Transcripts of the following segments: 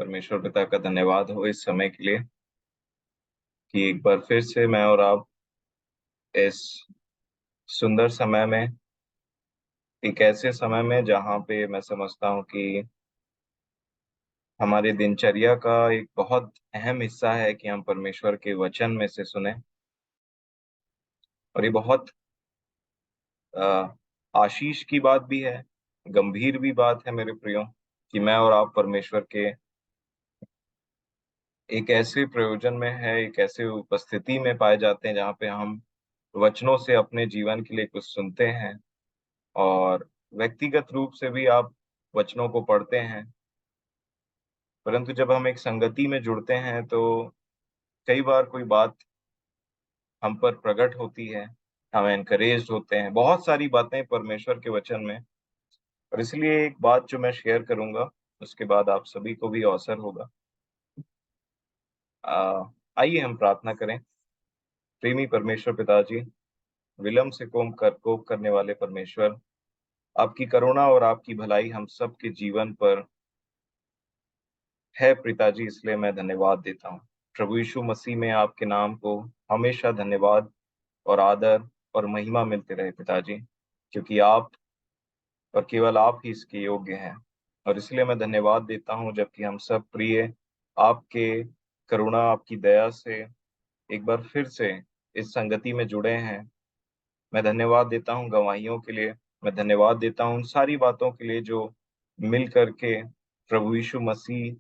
परमेश्वर पिता का धन्यवाद हो इस समय के लिए कि एक बार फिर से मैं और आप इस सुंदर समय में, एक ऐसे समय में जहाँ पे मैं समझता हूँ कि हमारी दिनचर्या का एक बहुत अहम हिस्सा है कि हम परमेश्वर के वचन में से सुने। और ये बहुत अ, आशीष की बात भी है, गंभीर भी बात है मेरे प्रियो, कि मैं और आप परमेश्वर के एक ऐसे प्रयोजन में है, एक ऐसे उपस्थिति में पाए जाते हैं जहाँ पे हम वचनों से अपने जीवन के लिए कुछ सुनते हैं। और व्यक्तिगत रूप से भी आप वचनों को पढ़ते हैं, परंतु जब हम एक संगति में जुड़ते हैं तो कई बार कोई बात हम पर प्रकट होती है, हम एनकरेज होते हैं, बहुत सारी बातें परमेश्वर के वचन में। और इसलिए एक बात जो मैं शेयर करूंगा, उसके बाद आप सभी को भी अवसर होगा। आइए हम प्रार्थना करें। प्रेमी परमेश्वर पिताजी, विलम्ब से कोप करने वाले परमेश्वर, आपकी करुणा और आपकी भलाई हम सब के जीवन पर है पिताजी, इसलिए मैं धन्यवाद देता हूँ। प्रभु यीशु मसीह में आपके नाम को हमेशा धन्यवाद और आदर और महिमा मिलते रहे पिताजी, क्योंकि आप और केवल आप ही इसके योग्य हैं। और इसलिए मैं धन्यवाद देता हूँ, जबकि हम सब प्रिय आपके करुणा, आपकी दया से एक बार फिर से इस संगति में जुड़े हैं। मैं धन्यवाद देता हूँ गवाहियों के लिए, मैं धन्यवाद देता हूँ उन सारी बातों के लिए जो मिल करके प्रभु यीशु मसीह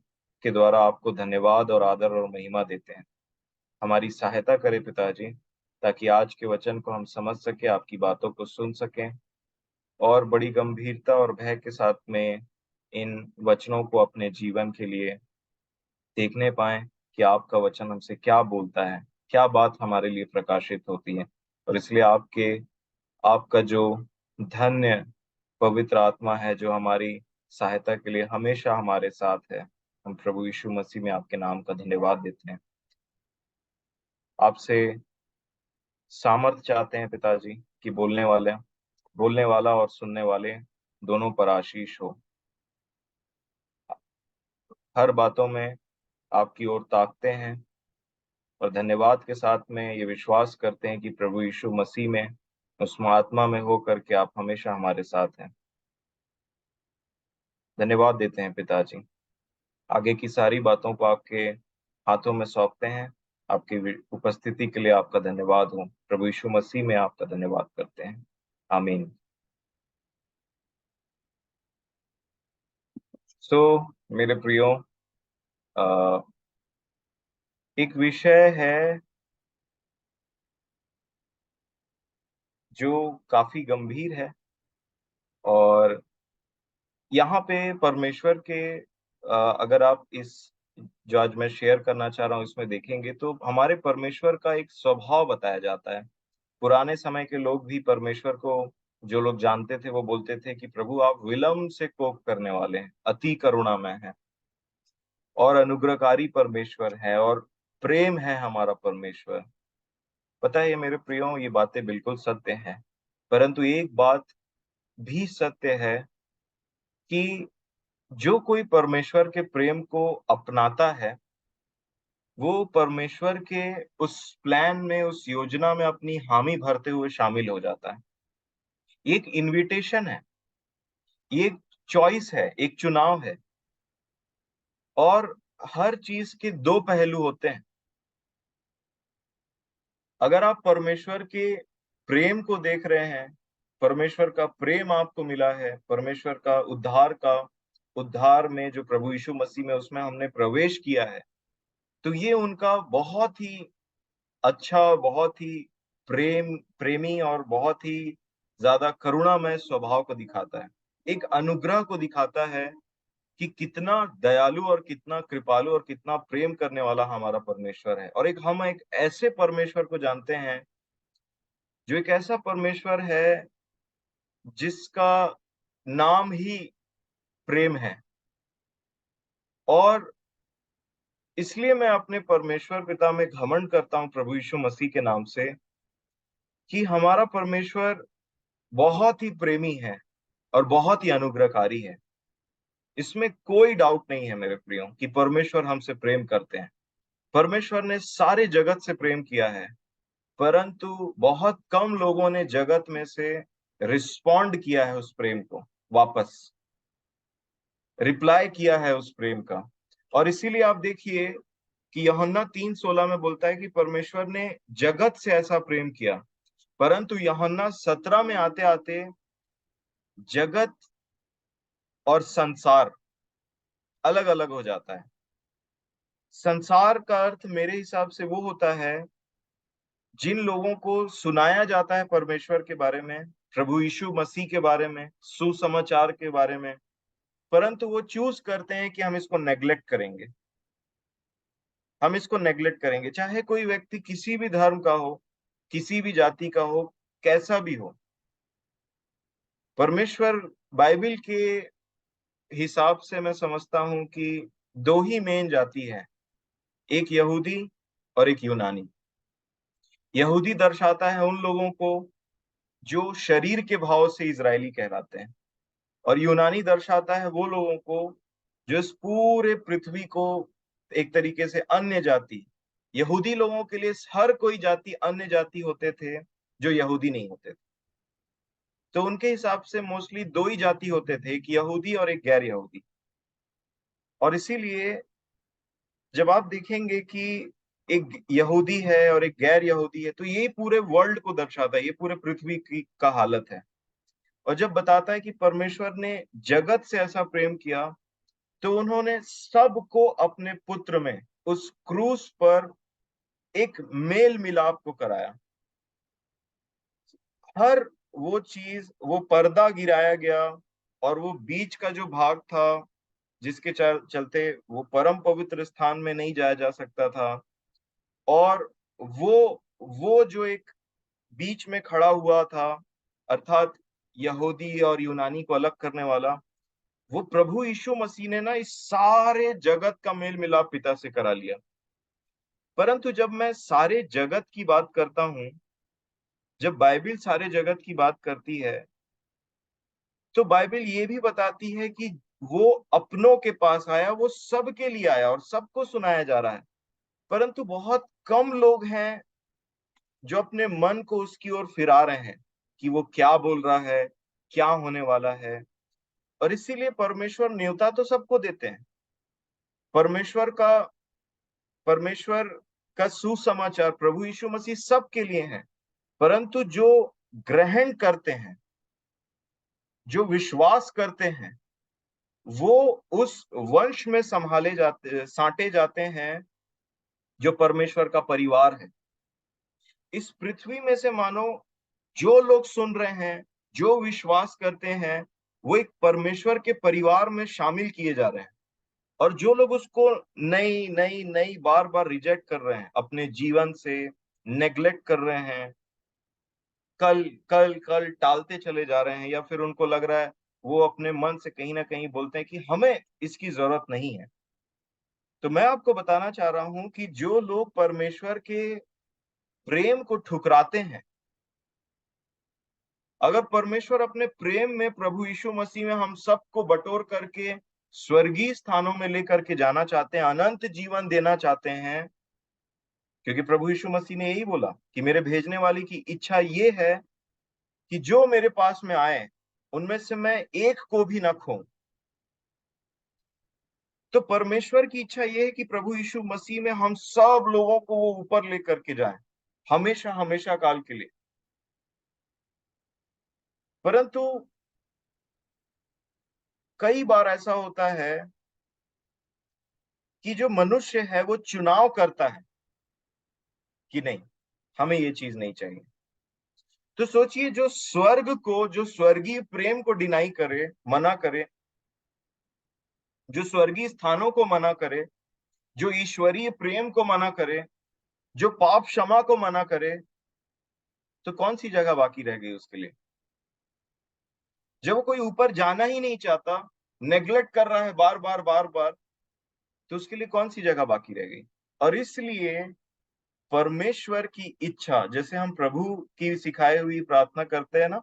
के द्वारा आपको धन्यवाद और आदर और महिमा देते हैं। हमारी सहायता करें पिताजी, ताकि आज के वचन को हम समझ सके, आपकी बातों को सुन सकें और बड़ी गंभीरता और भय के साथ में इन वचनों को अपने जीवन के लिए देखने पाएं कि आपका वचन हमसे क्या बोलता है, क्या बात हमारे लिए प्रकाशित होती है। और इसलिए आपका जो धन्य पवित्र आत्मा है, जो हमारी सहायता के लिए हमेशा हमारे साथ है, हम प्रभु यीशु मसीह में आपके नाम का धन्यवाद देते हैं। आपसे सामर्थ चाहते हैं पिताजी कि बोलने वाला और सुनने वाले दोनों पर आशीष हो। हर बातों में आपकी ओर ताकते हैं और धन्यवाद के साथ में ये विश्वास करते हैं कि प्रभु यीशु मसीह में, उस आत्मा में हो करके आप हमेशा हमारे साथ हैं। धन्यवाद देते हैं पिताजी। आगे की सारी बातों को आपके हाथों में सौंपते हैं। आपकी उपस्थिति के लिए आपका धन्यवाद हो। प्रभु यीशु मसीह में आपका धन्यवाद करते हैं। आमीन। सो मेरे प्रियो, अ, एक विषय है जो काफी गंभीर है। और यहाँ पे परमेश्वर के अगर आप इस जो आज मैं शेयर करना चाह रहा हूँ इसमें देखेंगे तो हमारे परमेश्वर का एक स्वभाव बताया जाता है। पुराने समय के लोग भी परमेश्वर को, जो लोग जानते थे, वो बोलते थे कि प्रभु आप विलम्ब से कोप करने वाले हैं, अति करुणामय हैं और अनुग्रहकारी परमेश्वर है और प्रेम है हमारा परमेश्वर। पता है ये मेरे प्रियो, ये बातें बिल्कुल सत्य हैं, परंतु एक बात भी सत्य है कि जो कोई परमेश्वर के प्रेम को अपनाता है, वो परमेश्वर के उस प्लान में, उस योजना में अपनी हामी भरते हुए शामिल हो जाता है। ये एक इनविटेशन है, ये एक चॉइस है, एक चुनाव है। और हर चीज के दो पहलू होते हैं। अगर आप परमेश्वर के प्रेम को देख रहे हैं, परमेश्वर का प्रेम आपको मिला है, परमेश्वर का उद्धार में जो प्रभु यीशु मसीह में उसमें हमने प्रवेश किया है, तो ये उनका बहुत ही अच्छा, बहुत ही प्रेमी और बहुत ही ज्यादा करुणामय स्वभाव को दिखाता है। एक अनुग्रह को दिखाता है कि कितना दयालु और कितना कृपालु और कितना प्रेम करने वाला हमारा परमेश्वर है। और हम एक ऐसे परमेश्वर को जानते हैं, जो एक ऐसा परमेश्वर है जिसका नाम ही प्रेम है। और इसलिए मैं अपने परमेश्वर पिता में घमंड करता हूं प्रभु यीशु मसीह के नाम से, कि हमारा परमेश्वर बहुत ही प्रेमी है और बहुत ही अनुग्रहकारी है। इसमें कोई डाउट नहीं है मेरे प्रियो कि परमेश्वर हमसे प्रेम करते हैं। परमेश्वर ने सारे जगत से प्रेम किया है, परंतु बहुत कम लोगों ने जगत में से रिस्पॉन्ड किया है उस प्रेम को, वापस रिप्लाई किया है उस प्रेम का। और इसीलिए आप देखिए कि यूहन्ना 3:16 में बोलता है कि परमेश्वर ने जगत से ऐसा प्रेम किया, परंतु यूहन्ना 17 में आते आते जगत और संसार अलग अलग हो जाता है। संसार का अर्थ मेरे हिसाब से वो होता है जिन लोगों को सुनाया जाता है परमेश्वर के बारे में, प्रभु यीशु मसीह के बारे में, सुसमाचार के बारे में, परंतु वो चूज करते हैं कि हम इसको नेग्लेक्ट करेंगे, हम इसको नेग्लेक्ट करेंगे, चाहे कोई व्यक्ति किसी भी धर्म का हो, किसी भी जाति का हो, कैसा भी हो। परमेश्वर बाइबल के हिसाब से मैं समझता हूं कि दो ही मेन जाति है, एक यहूदी और एक यूनानी। यहूदी दर्शाता है उन लोगों को जो शरीर के भाव से इजरायली कहलाते हैं, और यूनानी दर्शाता है वो लोगों को जो इस पूरे पृथ्वी को एक तरीके से अन्य जाति। यहूदी लोगों के लिए हर कोई जाति अन्य जाति होते थे जो यहूदी नहीं होते थे। तो उनके हिसाब से मोस्टली दो ही जाति होते थे, एक यहूदी और एक गैर यहूदी। और इसीलिए जब आप देखेंगे कि एक यहूदी है और एक गैर यहूदी है, तो ये पूरे वर्ल्ड को दर्शाता है, ये पूरे पृथ्वी की का हालत है। और जब बताता है कि परमेश्वर ने जगत से ऐसा प्रेम किया, तो उन्होंने सबको अपने पुत्र में उस क्रूस पर एक मेल मिलाप को कराया। हर वो चीज, वो पर्दा गिराया गया, और वो बीच का जो भाग था जिसके चलते वो परम पवित्र स्थान में नहीं जाया जा सकता था, और वो जो एक बीच में खड़ा हुआ था, अर्थात यहूदी और यूनानी को अलग करने वाला, वो प्रभु यीशु मसीह ने ना इस सारे जगत का मेल मिलाप पिता से करा लिया। परंतु जब मैं सारे जगत की बात करता हूं, जब बाइबल सारे जगत की बात करती है, तो बाइबल ये भी बताती है कि वो अपनों के पास आया, वो सबके लिए आया और सबको सुनाया जा रहा है। परंतु बहुत कम लोग हैं जो अपने मन को उसकी ओर फिरा रहे हैं कि वो क्या बोल रहा है, क्या होने वाला है। और इसीलिए परमेश्वर न्योता तो सबको देते हैं, परमेश्वर का परमेश्वर का सुसमाचार प्रभु यीशु मसीह सबके लिए है। परंतु जो ग्रहण करते हैं, जो विश्वास करते हैं, वो उस वंश में संभाले जाते, साटे जाते हैं जो परमेश्वर का परिवार है। इस पृथ्वी में से मानो जो लोग सुन रहे हैं, जो विश्वास करते हैं, वो एक परमेश्वर के परिवार में शामिल किए जा रहे हैं। और जो लोग उसको नई नई नई बार बार रिजेक्ट कर रहे हैं, अपने जीवन से नेग्लेक्ट कर रहे हैं, कल कल कल टालते चले जा रहे हैं, या फिर उनको लग रहा है, वो अपने मन से कहीं ना कहीं बोलते हैं कि हमें इसकी जरूरत नहीं है। तो मैं आपको बताना चाह रहा हूं कि जो लोग परमेश्वर के प्रेम को ठुकराते हैं, अगर परमेश्वर अपने प्रेम में प्रभु यीशु मसीह में हम सबको बटोर करके स्वर्गीय स्थानों में लेकर के जाना चाहते हैं, अनंत जीवन देना चाहते हैं, क्योंकि प्रभु यीशु मसीह ने यही बोला कि मेरे भेजने वाले की इच्छा ये है कि जो मेरे पास में आए उनमें से मैं एक को भी ना खोऊं। तो परमेश्वर की इच्छा ये है कि प्रभु यीशु मसीह में हम सब लोगों को वो ऊपर लेकर के जाए, हमेशा हमेशा काल के लिए। परंतु कई बार ऐसा होता है कि जो मनुष्य है वो चुनाव करता है कि नहीं, हमें ये चीज नहीं चाहिए। तो सोचिए, जो स्वर्ग को, जो स्वर्गीय प्रेम को डिनाई करे, मना करे, जो स्वर्गीय स्थानों को मना करे, जो ईश्वरीय प्रेम को मना करे, जो पाप क्षमा को मना करे, तो कौन सी जगह बाकी रह गई उसके लिए? जब वो कोई ऊपर जाना ही नहीं चाहता, नेग्लेक्ट कर रहा है बार बार बार बार, तो उसके लिए कौन सी जगह बाकी रह गई? और इसलिए परमेश्वर की इच्छा, जैसे हम प्रभु की सिखाई हुई प्रार्थना करते हैं ना,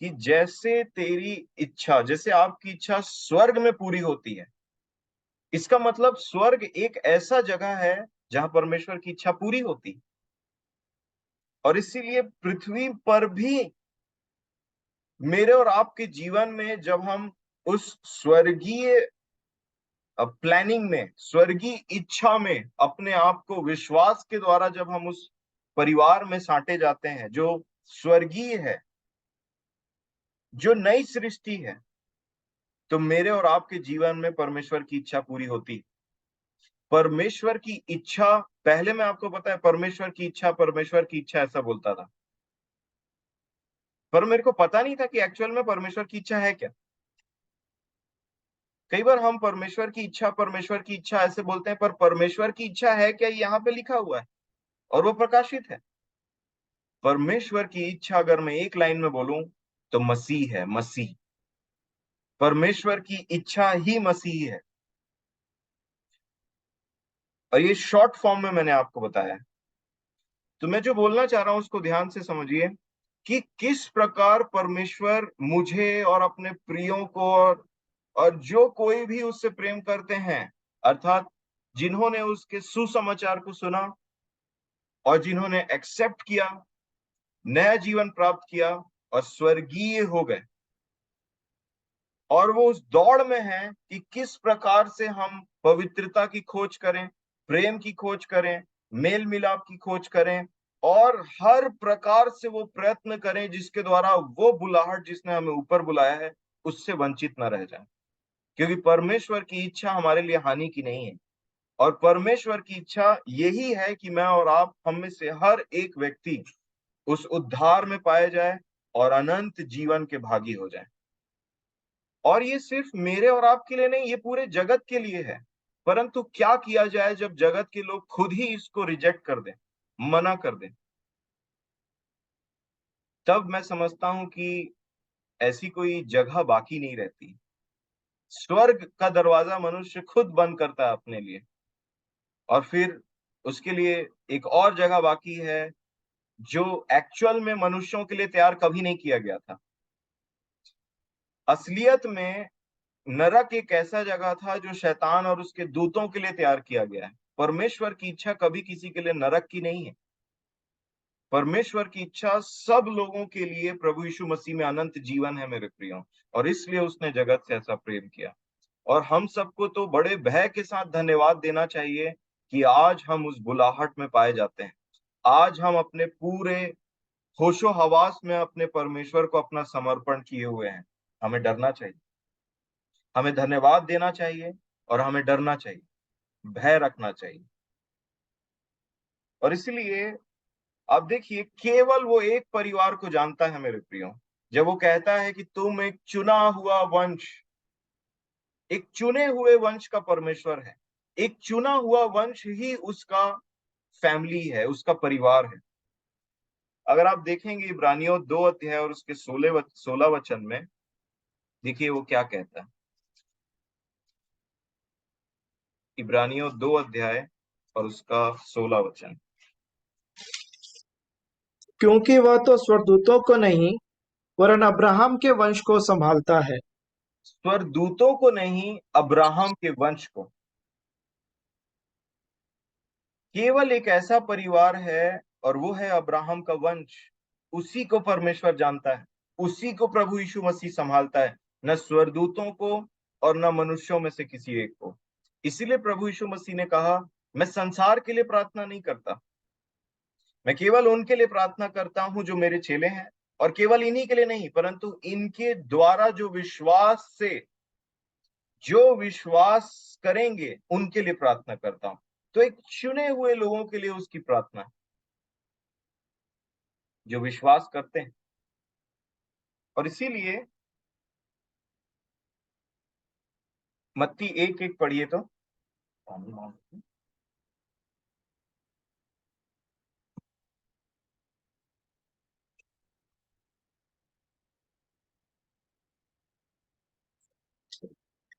कि जैसे तेरी इच्छा, जैसे आपकी इच्छा स्वर्ग में पूरी होती है। इसका मतलब स्वर्ग एक ऐसा जगह है जहां परमेश्वर की इच्छा पूरी होती। और इसीलिए पृथ्वी पर भी मेरे और आपके जीवन में जब हम उस स्वर्गीय प्लानिंग में, स्वर्गीय इच्छा में अपने आप को विश्वास के द्वारा जब हम उस परिवार में साटे जाते हैं जो स्वर्गीय है, जो नई सृष्टि है, तो मेरे और आपके जीवन में परमेश्वर की इच्छा पूरी होती। परमेश्वर की इच्छा, पहले मैं आपको पता है परमेश्वर की इच्छा, परमेश्वर की इच्छा ऐसा बोलता था, पर मेरे को पता नहीं था कि एक्चुअल में परमेश्वर की इच्छा है क्या। कई बार हम परमेश्वर की इच्छा, परमेश्वर की इच्छा ऐसे बोलते हैं, पर परमेश्वर की इच्छा है क्या, यहाँ पे लिखा हुआ है और वो प्रकाशित है। परमेश्वर की इच्छा अगर मैं एक लाइन में बोलूं तो मसीह है, मसीह। परमेश्वर की इच्छा ही मसीह है। और ये शॉर्ट फॉर्म में मैंने आपको बताया। तो मैं जो बोलना चाह रहा हूं उसको ध्यान से समझिए कि किस प्रकार परमेश्वर मुझे और अपने प्रियों को और जो कोई भी उससे प्रेम करते हैं, अर्थात जिन्होंने उसके सुसमाचार को सुना और जिन्होंने एक्सेप्ट किया, नया जीवन प्राप्त किया और स्वर्गीय हो गए, और वो उस दौड़ में है कि किस प्रकार से हम पवित्रता की खोज करें, प्रेम की खोज करें, मेल मिलाप की खोज करें, और हर प्रकार से वो प्रयत्न करें जिसके द्वारा वो बुलाहट जिसने हमें ऊपर बुलाया है उससे वंचित न रह जाए। क्योंकि परमेश्वर की इच्छा हमारे लिए हानि की नहीं है, और परमेश्वर की इच्छा यही है कि मैं और आप, हम में से हर एक व्यक्ति उस उद्धार में पाए जाए और अनंत जीवन के भागी हो जाए। और ये सिर्फ मेरे और आपके लिए नहीं, ये पूरे जगत के लिए है। परंतु क्या किया जाए जब जगत के लोग खुद ही इसको रिजेक्ट कर दें, मना कर दें? तब मैं समझता हूं कि ऐसी कोई जगह बाकी नहीं रहती। स्वर्ग का दरवाजा मनुष्य खुद बंद करता है अपने लिए, और फिर उसके लिए एक और जगह बाकी है जो एक्चुअल में मनुष्यों के लिए तैयार कभी नहीं किया गया था। असलियत में नरक एक ऐसा जगह था जो शैतान और उसके दूतों के लिए तैयार किया गया है। परमेश्वर की इच्छा कभी किसी के लिए नरक की नहीं है। परमेश्वर की इच्छा सब लोगों के लिए प्रभु यीशु मसीह में अनंत जीवन है मेरे प्रियो। और इसलिए उसने जगत से ऐसा प्रेम किया। और हम सबको तो बड़े भय के साथ धन्यवाद देना चाहिए कि आज हम उस बुलाहट में पाए जाते हैं। आज हम अपने पूरे होशो हवास में अपने परमेश्वर को अपना समर्पण किए हुए हैं। हमें डरना चाहिए, हमें धन्यवाद देना चाहिए, और हमें डरना चाहिए, भय रखना चाहिए। और इसलिए आप देखिए, केवल वो एक परिवार को जानता है मेरे प्रियो, जब वो कहता है कि तुम एक चुना हुआ वंश, एक चुने हुए वंश का परमेश्वर है। एक चुना हुआ वंश ही उसका फैमिली है, उसका परिवार है। अगर आप देखेंगे इब्रानियों 2 अध्याय और उसके 16 वचन में, देखिए वो क्या कहता है। इब्रानियों 2 अध्याय और उसका 16 वचन। क्योंकि वह तो स्वर्गदूतों को नहीं वरन अब्राहम के वंश को संभालता है। स्वर्गदूतों को नहीं, अब्राहम के वंश को। केवल एक ऐसा परिवार है और वो है अब्राहम का वंश। उसी को परमेश्वर जानता है, उसी को प्रभु यीशु मसीह संभालता है, न स्वर्गदूतों को और न मनुष्यों में से किसी एक को। इसीलिए प्रभु यीशु मसीह ने कहा, मैं संसार के लिए प्रार्थना नहीं करता, मैं केवल उनके लिए प्रार्थना करता हूं जो मेरे चेले हैं। और केवल इन्हीं के लिए नहीं, परंतु इनके द्वारा जो विश्वास करेंगे उनके लिए प्रार्थना करता हूं। तो एक चुने हुए लोगों के लिए उसकी प्रार्थना है, जो विश्वास करते हैं। और इसीलिए मत्ती 1:1 पढ़िए तो।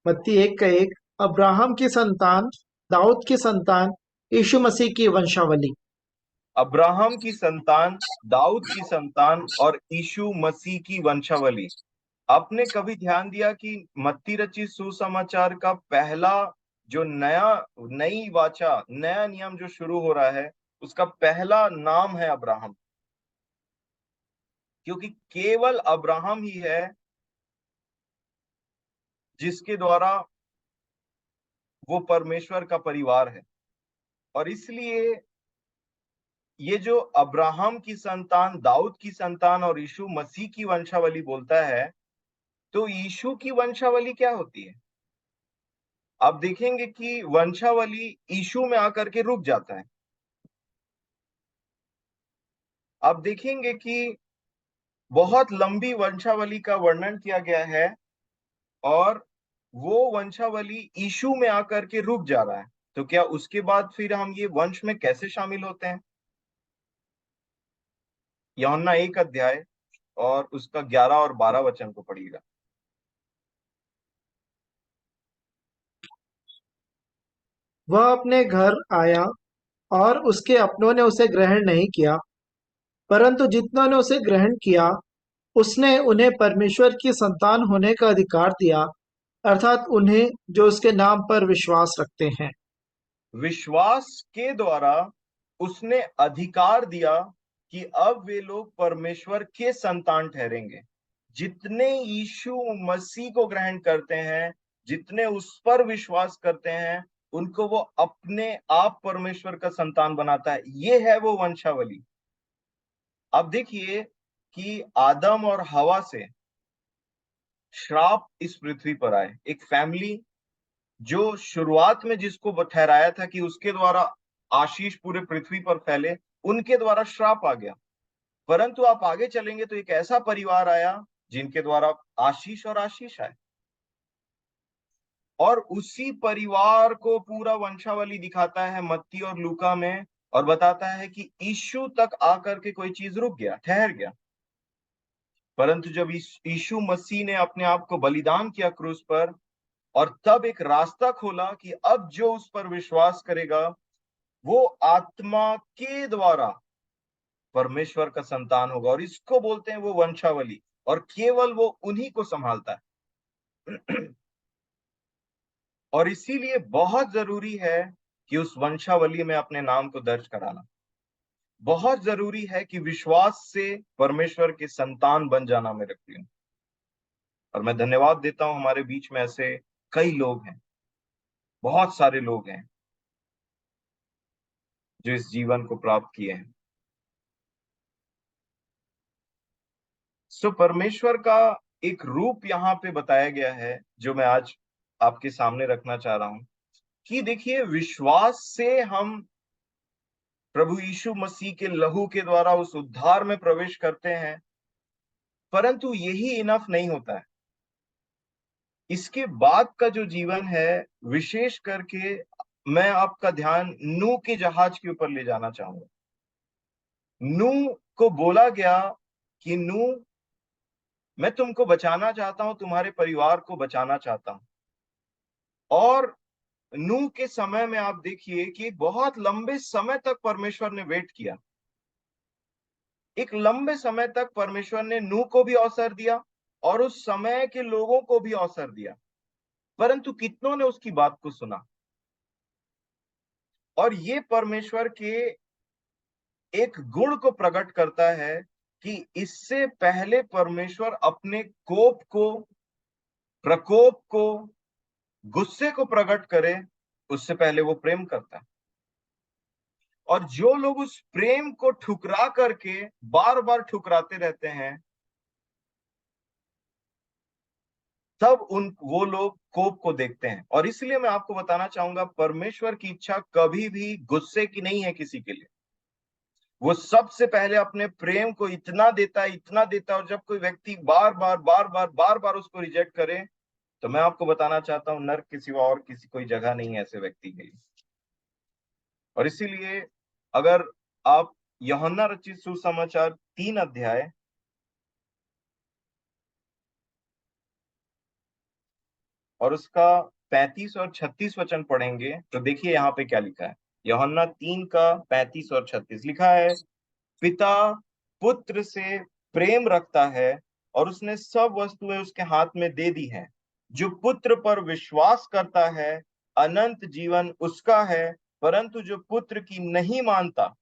मत्ती 1 का 1। अब्राहम की संतान, दाऊद की संतान, यीशु मसीह की वंशावली। अब्राहम की संतान, दाऊद की संतान और यीशु मसीह की वंशावली। आपने कभी ध्यान दिया कि मत्ती रचित सुसमाचार का पहला जो नई वाचा, नया नियम जो शुरू हो रहा है, उसका पहला नाम है अब्राहम। क्योंकि केवल अब्राहम ही है जिसके द्वारा वो परमेश्वर का परिवार है। और इसलिए ये जो अब्राहम की संतान, दाऊद की संतान और यीशु मसीह की वंशावली बोलता है, तो यीशु की वंशावली क्या होती है? आप देखेंगे कि वंशावली यीशु में आकर के रुक जाता है। आप देखेंगे कि बहुत लंबी वंशावली का वर्णन किया गया है और वो वंशावली यीशु में आकर के रुक जा रहा है। तो क्या उसके बाद फिर हम ये वंश में कैसे शामिल होते हैं? यूहन्ना 1 अध्याय और उसका 11 और 12 वचन को पढ़िएगा। वह अपने घर आया और उसके अपनों ने उसे ग्रहण नहीं किया, परंतु जितनों ने उसे ग्रहण किया, उसने उन्हें परमेश्वर की संतान होने का अधिकार दिया, अर्थात उन्हें जो उसके नाम पर विश्वास रखते हैं। विश्वास के द्वारा उसने अधिकार दिया कि अब वे लोग परमेश्वर के संतान ठहरेंगे। जितने यीशु मसीह को ग्रहण करते हैं, जितने उस पर विश्वास करते हैं, उनको वो अपने आप परमेश्वर का संतान बनाता है। ये है वो वंशावली। अब देखिए कि आदम और हवा से श्राप इस पृथ्वी पर आए। एक फैमिली जो शुरुआत में जिसको ठहराया था कि उसके द्वारा आशीष पूरे पृथ्वी पर फैले, उनके द्वारा श्राप आ गया। परंतु आप आगे चलेंगे तो एक ऐसा परिवार आया जिनके द्वारा आशीष और आशीष आए। और उसी परिवार को पूरा वंशावली दिखाता है मत्ती और लूका में, और बताता है कि यीशु तक आकर के कोई चीज रुक गया, ठहर गया। परंतु जब यीशु मसीह ने अपने आप को बलिदान किया क्रूस पर, और तब एक रास्ता खोला कि अब जो उस पर विश्वास करेगा वो आत्मा के द्वारा परमेश्वर का संतान होगा। और इसको बोलते हैं वो वंशावली, और केवल वो उन्हीं को संभालता है। और इसीलिए बहुत जरूरी है कि उस वंशावली में अपने नाम को दर्ज कराना। बहुत जरूरी है कि विश्वास से परमेश्वर के संतान बन जाना मेरे प्रिय। और मैं धन्यवाद देता हूं, हमारे बीच में ऐसे कई लोग हैं, बहुत सारे लोग हैं जो इस जीवन को प्राप्त किए हैं। सो परमेश्वर का एक रूप यहाँ पे बताया गया है जो मैं आज आपके सामने रखना चाह रहा हूं। कि देखिए, विश्वास से हम प्रभु यीशु मसीह के लहू के द्वारा उस उद्धार में प्रवेश करते हैं, परंतु यही इनफ नहीं होता है। इसके बाद का जो जीवन है, विशेष करके मैं आपका ध्यान नूह के जहाज के ऊपर ले जाना चाहूंगा। नूह को बोला गया कि नूह, मैं तुमको बचाना चाहता हूं, तुम्हारे परिवार को बचाना चाहता हूं। और नूह के समय में आप देखिए कि बहुत लंबे समय तक परमेश्वर ने वेट किया। एक लंबे समय तक परमेश्वर ने नूह को भी अवसर दिया और उस समय के लोगों को भी अवसर दिया, परंतु कितनों ने उसकी बात को सुना। और ये परमेश्वर के एक गुण को प्रकट करता है कि इससे पहले परमेश्वर अपने कोप को, प्रकोप को, गुस्से को प्रकट करे, उससे पहले वो प्रेम करता है। और जो लोग उस प्रेम को ठुकरा करके बार बार ठुकराते रहते हैं, तब वो लोग कोप को देखते हैं। और इसलिए मैं आपको बताना चाहूंगा, परमेश्वर की इच्छा कभी भी गुस्से की नहीं है किसी के लिए। वो सबसे पहले अपने प्रेम को इतना देता है, इतना देता है। और जब कोई व्यक्ति बार बार उसको रिजेक्ट करे, तो मैं आपको बताना चाहता हूं, नर्क के सिवा और किसी कोई जगह नहीं है ऐसे व्यक्ति के लिए। और इसीलिए अगर आप यूहन्ना रचित सुसमाचार 3 अध्याय और उसका 35 और 36 वचन पढ़ेंगे, तो देखिए यहाँ पे क्या लिखा है। यूहन्ना 3:35 और 36 लिखा है, पिता पुत्र से प्रेम रखता है और उसने सब वस्तुएं उसके हाथ में दे दी हैं। जो पुत्र पर विश्वास करता है अनंत जीवन उसका है, परंतु जो पुत्र की नहीं मानता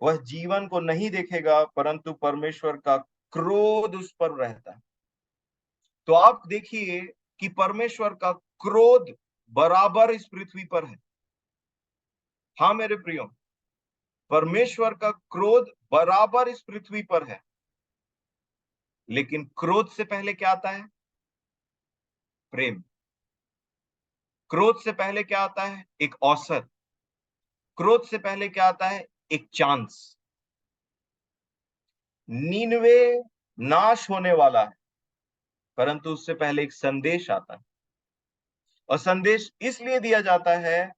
वह जीवन को नहीं देखेगा, परंतु परमेश्वर का क्रोध उस पर रहता है। तो आप देखिए कि परमेश्वर का क्रोध बराबर इस पृथ्वी पर है। हाँ मेरे प्रियो, परमेश्वर का क्रोध बराबर इस पृथ्वी पर है। लेकिन क्रोध से पहले क्या आता है? प्रेम। क्रोध से पहले क्या आता है? एक अवसर। क्रोध से पहले क्या आता है? एक चांस। नीनवे नाश होने वाला है, परंतु उससे पहले एक संदेश आता है। और संदेश इसलिए दिया जाता है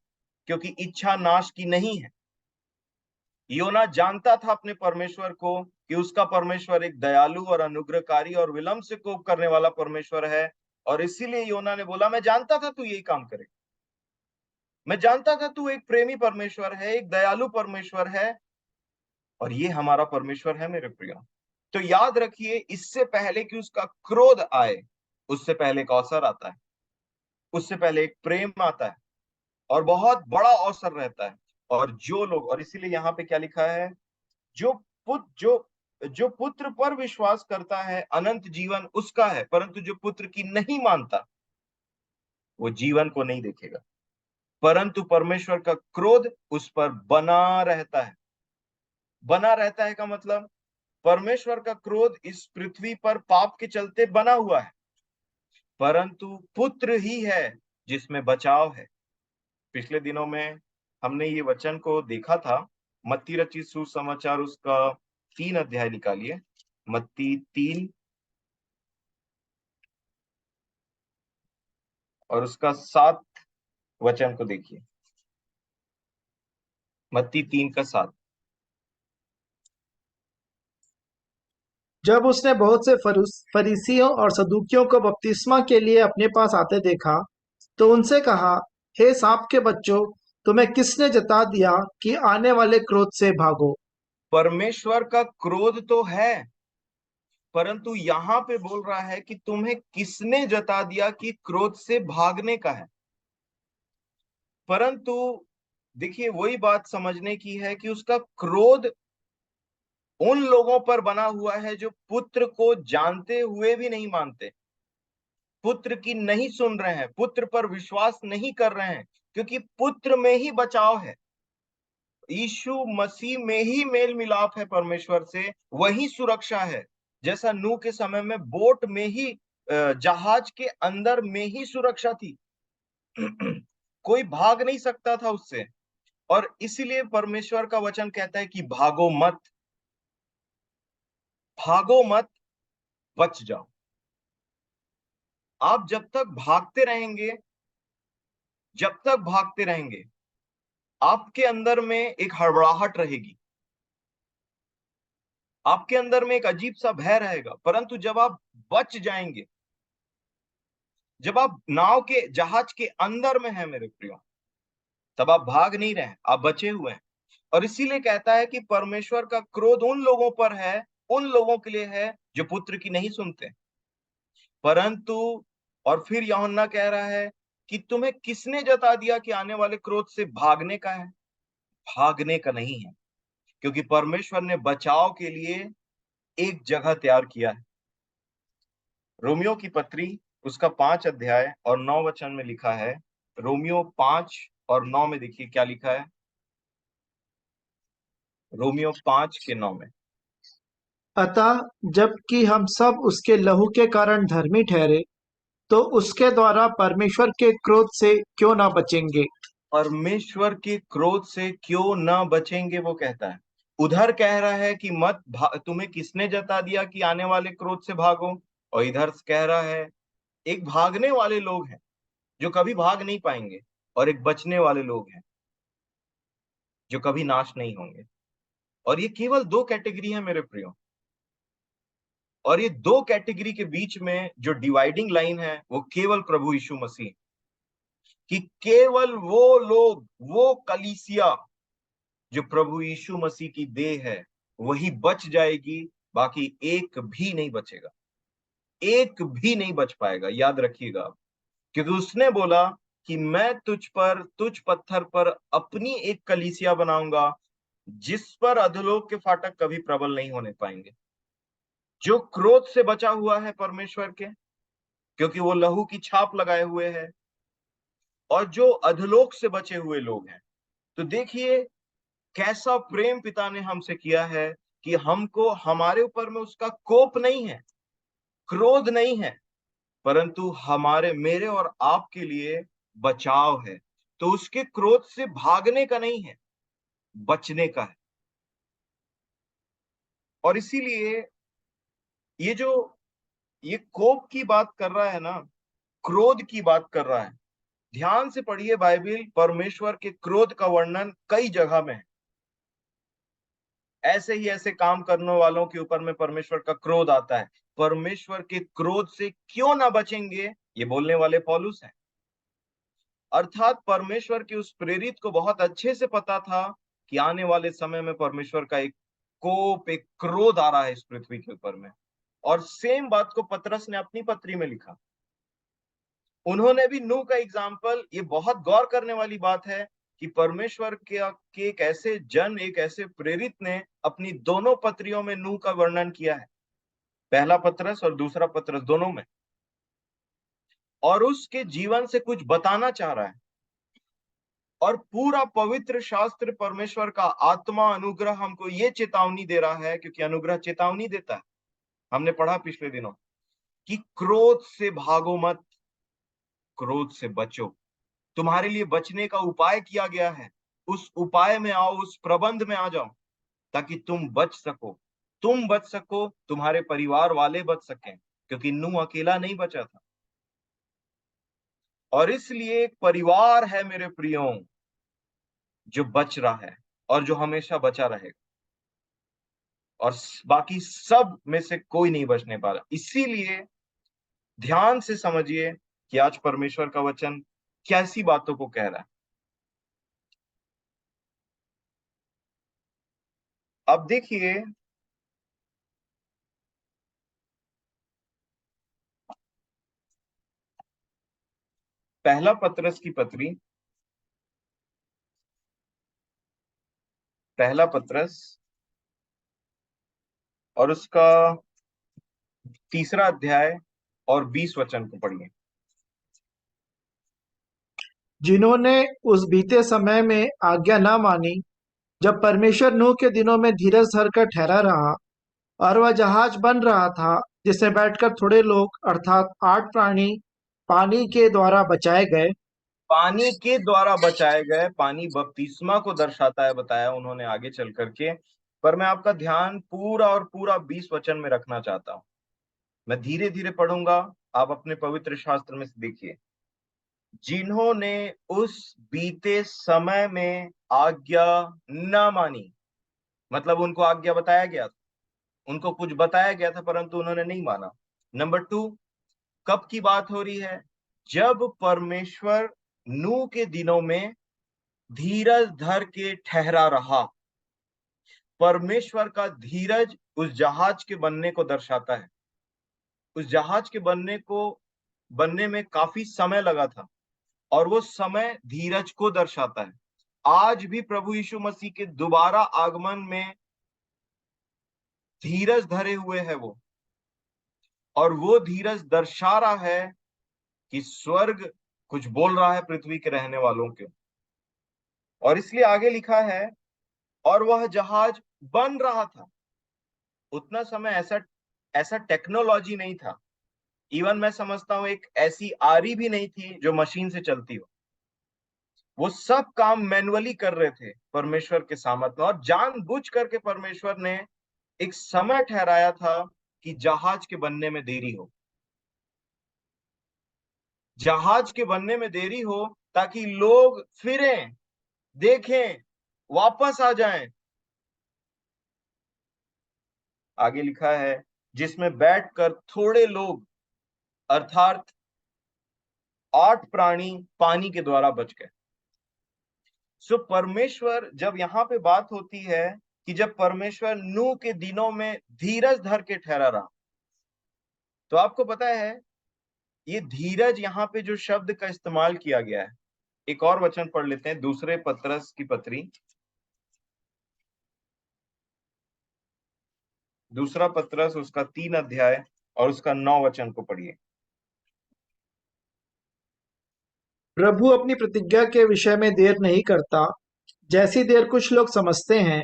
क्योंकि इच्छा नाश की नहीं है। योना जानता था अपने परमेश्वर को कि उसका परमेश्वर एक दयालु और अनुग्रहकारी और विलंब से कोप करने वाला परमेश्वर है। और इसीलिए योना ने बोला, मैं जानता था तू यही काम करे, मैं जानता था तू एक प्रेमी परमेश्वर है, एक दयालु परमेश्वर है। और ये हमारा परमेश्वर है मेरे प्रियो। तो याद रखिए, इससे पहले कि उसका क्रोध आए, उससे पहले एक अवसर आता है, उससे पहले एक प्रेम आता है, और बहुत बड़ा अवसर रहता है। और जो लोग, और इसीलिए यहाँ पे क्या लिखा है, जो पुत्र जो पुत्र पर विश्वास करता है अनंत जीवन उसका है, परंतु जो पुत्र की नहीं मानता वो जीवन को नहीं देखेगा, परंतु परमेश्वर का क्रोध उस पर बना रहता है। बना रहता है का मतलब, परमेश्वर का क्रोध इस पृथ्वी पर पाप के चलते बना हुआ है, परंतु पुत्र ही है जिसमें बचाव है। पिछले दिनों में हमने ये वचन को देखा था। मत्ती रचित सुसमाचार उसका 3 अध्याय निकालिए, मत्ती 3 और उसका 7 वचन को देखिए। मत्ती 3 का 7। जब उसने बहुत से फरीसियों और सदूकियों को बपतिस्मा के लिए अपने पास आते देखा, तो उनसे कहा, हे सांप के बच्चों, तुम्हें किसने जता दिया कि आने वाले क्रोध से भागो? परमेश्वर का क्रोध तो है, परंतु यहां पे बोल रहा है कि तुम्हें किसने जता दिया कि क्रोध से भागने का है। परंतु देखिए, वही बात समझने की है कि उसका क्रोध उन लोगों पर बना हुआ है जो पुत्र को जानते हुए भी नहीं मानते, पुत्र की नहीं सुन रहे हैं, पुत्र पर विश्वास नहीं कर रहे हैं, क्योंकि पुत्र में ही बचाव है। यीशु मसीह में ही मेल मिलाप है परमेश्वर से, वही सुरक्षा है। जैसा नूह के समय में बोट में ही, जहाज के अंदर में ही सुरक्षा थी। कोई भाग नहीं सकता था उससे। और इसीलिए परमेश्वर का वचन कहता है कि भागो मत, भागो मत, बच जाओ। आप जब तक भागते रहेंगे, जब तक भागते रहेंगे, आपके अंदर में एक हड़बड़ाहट रहेगी, आपके अंदर में एक अजीब सा भय रहेगा। परंतु जब आप बच जाएंगे, जब आप नाव के, जहाज के अंदर में हैं मेरे प्रियो, तब आप भाग नहीं रहे, आप बचे हुए हैं। और इसीलिए कहता है कि परमेश्वर का क्रोध उन लोगों पर है, उन लोगों के लिए है जो पुत्र की नहीं सुनते। परंतु, और फिर यूहन्ना कह रहा है कि तुम्हें किसने जता दिया कि आने वाले क्रोध से भागने का है? भागने का नहीं है, क्योंकि परमेश्वर ने बचाव के लिए एक जगह तैयार किया है। रोमियो की पत्री उसका 5 अध्याय और 9 वचन में लिखा है। रोमियो 5 और 9 में देखिए क्या लिखा है। रोमियो 5 के 9 में, अतः जबकि हम सब उसके लहू के कारण धर्मी ठहरे, तो उसके द्वारा परमेश्वर के क्रोध से क्यों ना बचेंगे? परमेश्वर के क्रोध से क्यों न बचेंगे, वो कहता है। उधर कह रहा है कि तुम्हें किसने जता दिया कि आने वाले क्रोध से भागो, और इधर कह रहा है, एक भागने वाले लोग हैं जो कभी भाग नहीं पाएंगे, और एक बचने वाले लोग हैं जो कभी नाश नहीं होंगे। और ये केवल 2 कैटेगरी है मेरे प्रियो। और ये 2 कैटेगरी के बीच में जो डिवाइडिंग लाइन है वो केवल प्रभु यीशु मसीह। कि केवल वो लोग, वो कलीसिया जो प्रभु यीशु मसीह की देह है, वही बच जाएगी, बाकी एक भी नहीं बचेगा, एक भी नहीं बच पाएगा। याद रखिएगा आप, क्योंकि उसने बोला कि मैं तुझ पत्थर पर अपनी एक कलीसिया बनाऊंगा, जिस पर अधोलोक के फाटक कभी प्रबल नहीं होने पाएंगे। जो क्रोध से बचा हुआ है परमेश्वर के, क्योंकि वो लहू की छाप लगाए हुए है, और जो अधोलोक से बचे हुए लोग हैं, तो देखिए कैसा प्रेम पिता ने हमसे किया है कि हमको, हमारे ऊपर में उसका कोप नहीं है, क्रोध नहीं है, परंतु हमारे, मेरे और आपके लिए बचाव है। तो उसके क्रोध से भागने का नहीं है, बचने का है। और इसीलिए ये जो, ये कोप की बात कर रहा है ना, क्रोध की बात कर रहा है, ध्यान से पढ़िए बाइबल, परमेश्वर के क्रोध का वर्णन कई जगह में है। ऐसे ही ऐसे काम करने वालों के ऊपर में परमेश्वर का क्रोध आता है। परमेश्वर के क्रोध से क्यों ना बचेंगे, ये बोलने वाले पौलुस हैं। अर्थात परमेश्वर के उस प्रेरित को बहुत अच्छे से पता था कि आने वाले समय में परमेश्वर का एक कोप, एक क्रोध आ रहा है इस पृथ्वी के ऊपर में। और सेम बात को पतरस ने अपनी पत्री में लिखा। उन्होंने भी नूह का एग्जाम्पल, ये बहुत गौर करने वाली बात है कि परमेश्वर के एक ऐसे जन, एक ऐसे प्रेरित ने अपनी दोनों पत्रियों में नूह का वर्णन किया है, पहला पत्रस और दूसरा पत्रस दोनों में, और उसके जीवन से कुछ बताना चाह रहा है। और पूरा पवित्र शास्त्र, परमेश्वर का आत्मा, अनुग्रह हमको ये चेतावनी दे रहा है, क्योंकि अनुग्रह चेतावनी देता है। हमने पढ़ा पिछले दिनों कि क्रोध से भागो मत, क्रोध से बचो। तुम्हारे लिए बचने का उपाय किया गया है, उस उपाय में आओ, उस प्रबंध में आ जाओ, ताकि तुम बच सको, तुम बच सको, तुम्हारे परिवार वाले बच सकें, क्योंकि नूह अकेला नहीं बचा था। और इसलिए एक परिवार है मेरे प्रियो, जो बच रहा है और जो हमेशा बचा रहेगा, और बाकी सब में से कोई नहीं बचने वाला। इसीलिए ध्यान से समझिए कि आज परमेश्वर का वचन कैसी बातों को कह रहा है। अब देखिए, पहला पत्रस की पत्री, पहला पत्रस और उसका तीसरा अध्याय और 20 वचन को पढ़िए। जिन्होंने उस बीते समय में आज्ञा न मानी, जब परमेश्वर नूह के दिनों में धीरज धरकर ठहरा रहा और वह जहाज बन रहा था, जिसमें बैठकर थोड़े लोग अर्थात 8 प्राणी पानी के द्वारा बचाए गए। पानी के द्वारा बचाए गए, पानी बपतिस्मा को दर्शाता है, बताया उन्होंने आगे चल करके। पर मैं आपका ध्यान पूरा और पूरा 20 वचन में रखना चाहता हूं। मैं धीरे धीरे पढ़ूंगा, आप अपने पवित्र शास्त्र में से देखिए। जिन्होंने उस बीते समय में आज्ञा न मानी, मतलब उनको आज्ञा बताया गया था, उनको कुछ बताया गया था, परंतु उन्होंने नहीं माना। नंबर 2, कब की बात हो रही है? जब परमेश्वर नूह के दिनों में धीरज धर के ठहरा रहा। परमेश्वर का धीरज उस जहाज के बनने को दर्शाता है। उस जहाज के बनने में काफी समय लगा था, और वो समय धीरज को दर्शाता है। आज भी प्रभु यीशु मसीह के दोबारा आगमन में धीरज धरे हुए है वो, और वो धीरज दर्शा रहा है कि स्वर्ग कुछ बोल रहा है पृथ्वी के रहने वालों के। और इसलिए आगे लिखा है, और वह जहाज बन रहा था। उतना समय ऐसा ऐसा टेक्नोलॉजी नहीं था। इवन मैं समझता हूं एक ऐसी आरी भी नहीं थी जो मशीन से चलती हो। वो सब काम मैनुअली कर रहे थे परमेश्वर के सामर्थ में, और जानबूझ करके परमेश्वर ने एक समय ठहराया था कि जहाज के बनने में देरी हो, जहाज के बनने में देरी हो, ताकि लोग फिरें, देखें, वापस आ जाएं। आगे लिखा है, जिसमें बैठकर थोड़े लोग, अर्थात 8 प्राणी पानी के द्वारा बच गए। सो परमेश्वर, जब यहाँ पे बात होती है कि जब परमेश्वर नूह के दिनों में धीरज धर के ठहरा रहा, तो आपको पता है ये धीरज यहाँ पे जो शब्द का इस्तेमाल किया गया है, एक और वचन पढ़ लेते हैं, दूसरे पत्रस की पत्री, दूसरा पत्रस उसका 3 अध्याय और उसका 9 वचन को पढ़िए। प्रभु अपनी प्रतिज्ञा के विषय में देर नहीं करता, जैसी देर कुछ लोग समझते हैं,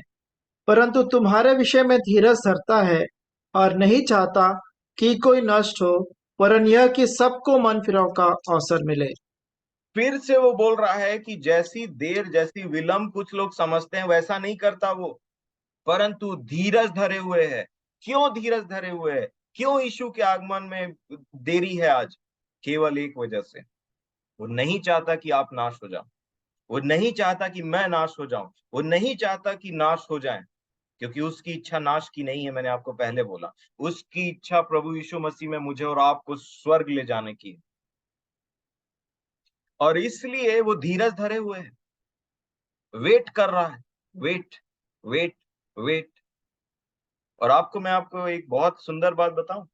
परंतु तुम्हारे विषय में धीरज धरता है और नहीं चाहता कि कोई नष्ट हो, वरन यह कि सबको मन फिराव का अवसर मिले। फिर से वो बोल रहा है कि जैसी देर, जैसी विलंब कुछ लोग समझते हैं, वैसा नहीं करता वो, परंतु धीरज धरे हुए है। क्यों धीरज धरे हुए है? क्यों यीशु के आगमन में देरी है आज? केवल एक वजह से, वो नहीं चाहता कि आप नाश हो जाओ, वो नहीं चाहता कि मैं नाश हो जाऊं, वो नहीं चाहता कि नाश हो जाए, क्योंकि उसकी इच्छा नाश की नहीं है। मैंने आपको पहले बोला, उसकी इच्छा प्रभु यीशु मसीह में मुझे और आपको स्वर्ग ले जाने की है, और इसलिए वो धीरज धरे हुए है, वेट कर रहा है, वेट, वेट, वेट। और मैं आपको एक बहुत सुंदर बात बताऊं,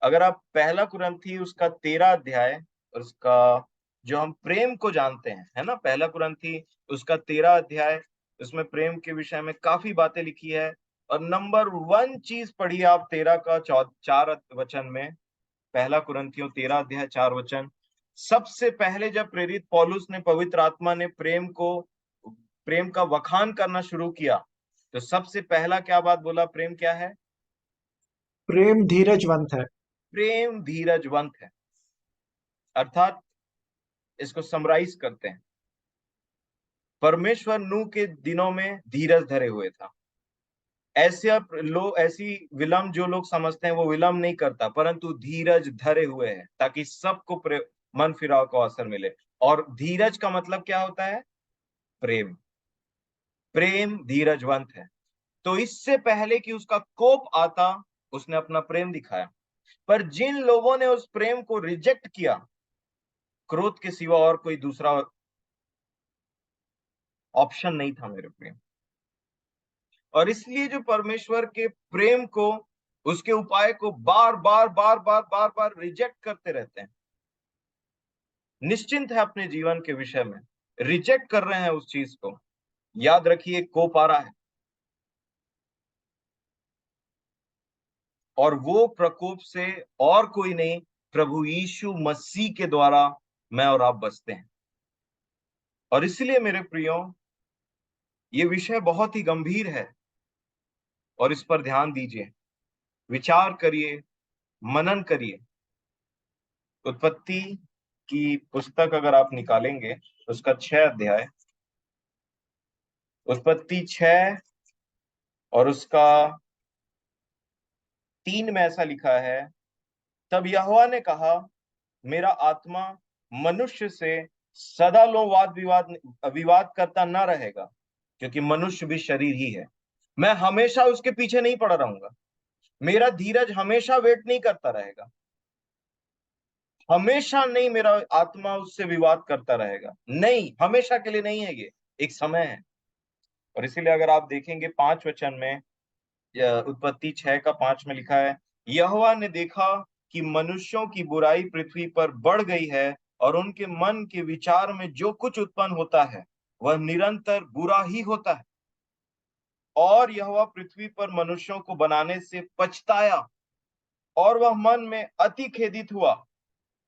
अगर आप पहला कुरिन्थी उसका 13 अध्याय, उसका जो हम प्रेम को जानते हैं, है ना, पहला कुरिन्थी उसका 13 अध्याय, उसमें प्रेम के विषय में काफी बातें लिखी है। और नंबर 1 चीज पढ़िए आप 13 का 4 वचन में, पहला कुरिन्थियों 13 अध्याय 4 वचन। सबसे पहले जब प्रेरित पौलुस ने, पवित्र आत्मा ने प्रेम का वखान करना शुरू किया, तो सबसे पहला क्या बात बोला? प्रेम क्या है? प्रेम धीरजवंत है। प्रेम धीरजवंत है। अर्थात इसको समराइज करते हैं, परमेश्वर नूह के दिनों में धीरज धरे हुए था। ऐसी विलम्ब जो लोग समझते हैं, वो विलम्ब नहीं करता, परंतु धीरज धरे हुए है, ताकि सबको मन फिराव का अवसर मिले। और धीरज का मतलब क्या होता है? प्रेम। प्रेम धीरजवंत है। तो इससे पहले कि उसका कोप आता, उसने अपना प्रेम दिखाया। पर जिन लोगों ने उस प्रेम को रिजेक्ट किया, क्रोध के सिवा और कोई दूसरा ऑप्शन नहीं था मेरे प्रेम। और इसलिए जो परमेश्वर के प्रेम को, उसके उपाय को बार बार बार बार बार बार रिजेक्ट करते रहते हैं, निश्चिंत है अपने जीवन के विषय में, रिजेक्ट कर रहे हैं उस चीज को, याद रखिए कोप आ रहा है। और वो प्रकोप से और कोई नहीं, प्रभु यीशु मसीह के द्वारा मैं और आप बचते हैं। और इसलिए मेरे प्रियो, ये विषय बहुत ही गंभीर है, और इस पर ध्यान दीजिए, विचार करिए, मनन करिए। उत्पत्ति की पुस्तक अगर आप निकालेंगे, उसका 6 अध्याय, उत्पत्ति 6 और उसका 3 में ऐसा लिखा है, तब यहोवा ने कहा, मेरा आत्मा मनुष्य से सदा लो वाद विवाद विवाद करता न रहेगा, क्योंकि मनुष्य भी शरीर ही है। मैं हमेशा उसके पीछे नहीं पड़ा रहूंगा, मेरा धीरज हमेशा वेट नहीं करता रहेगा, हमेशा नहीं मेरा आत्मा उससे विवाद करता रहेगा, नहीं, हमेशा के लिए नहीं है, ये एक समय है। और इसीलिए अगर आप देखेंगे 5 वचन में, उत्पत्ति 6 का 5 में लिखा है, यहोवा ने देखा कि मनुष्यों की बुराई पृथ्वी पर बढ़ गई है, और उनके मन के विचार में जो कुछ उत्पन्न होता है वह निरंतर बुरा ही होता है, और यहोवा पृथ्वी पर मनुष्यों को बनाने से पछताया, और वह मन में अति खेदित हुआ।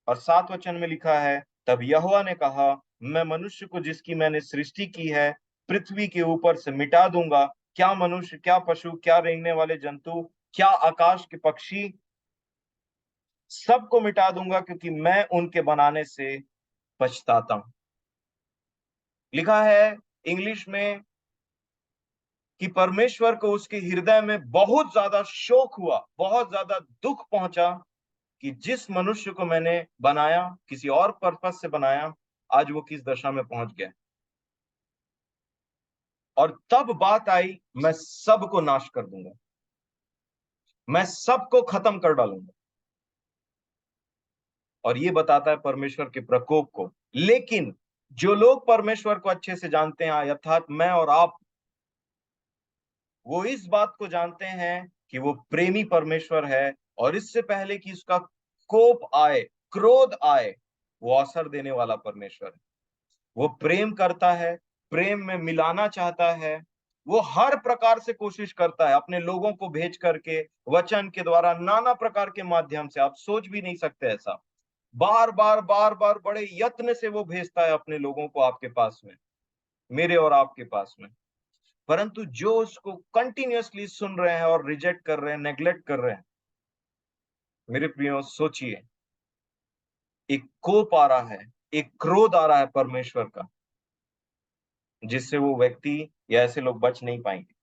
और 7 वचन में लिखा है, तब यहोवा ने कहा, मैं मनुष्य को जिसकी मैंने सृष्टि की है पृथ्वी के ऊपर से मिटा दूंगा, क्या मनुष्य, क्या पशु, क्या रेंगने वाले जंतु, क्या आकाश के पक्षी, सबको मिटा दूंगा, क्योंकि मैं उनके बनाने से पछताता हूं। लिखा है इंग्लिश में कि परमेश्वर को उसके हृदय में बहुत ज्यादा शोक हुआ, बहुत ज्यादा दुख पहुंचा, कि जिस मनुष्य को मैंने बनाया, किसी और पर्पस से बनाया, आज वो किस दशा में पहुंच गया। और तब बात आई, मैं सबको नाश कर दूंगा, मैं सबको खत्म कर डालूंगा। और ये बताता है परमेश्वर के प्रकोप को। लेकिन जो लोग परमेश्वर को अच्छे से जानते हैं, अर्थात मैं और आप, वो इस बात को जानते हैं कि वो प्रेमी परमेश्वर है, और इससे पहले कि उसका कोप आए, क्रोध आए, वो अवसर देने वाला परमेश्वर है। वो प्रेम करता है, प्रेम में मिलाना चाहता है। वो हर प्रकार से कोशिश करता है अपने लोगों को भेज करके, वचन के द्वारा, नाना प्रकार के माध्यम से, आप सोच भी नहीं सकते ऐसा। बार बार बार बार बड़े यत्न से वो भेजता है अपने लोगों को आपके पास में, मेरे और आपके पास में। परंतु जो उसको कंटिन्यूअसली सुन रहे हैं और रिजेक्ट कर रहे हैं, नेग्लेक्ट कर रहे हैं, मेरे प्रियो सोचिए, एक कोप आ रहा है, एक क्रोध आ रहा है परमेश्वर का, जिससे वो व्यक्ति या ऐसे लोग बच नहीं पाएंगे।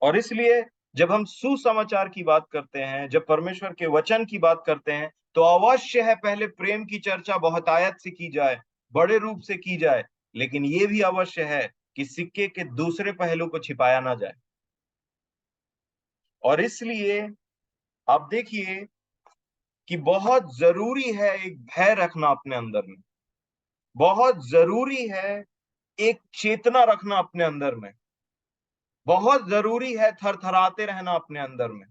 और इसलिए जब हम सुसमाचार की बात करते हैं, जब परमेश्वर के वचन की बात करते हैं, तो अवश्य है पहले प्रेम की चर्चा बहुतायत से की जाए, बड़े रूप से की जाए, लेकिन ये भी अवश्य है कि सिक्के के दूसरे पहलू को छिपाया ना जाए। और इसलिए आप देखिए कि बहुत जरूरी है एक भय रखना अपने अंदर में, बहुत जरूरी है एक चेतना रखना अपने अंदर में, बहुत जरूरी है थरथराते रहना अपने अंदर में।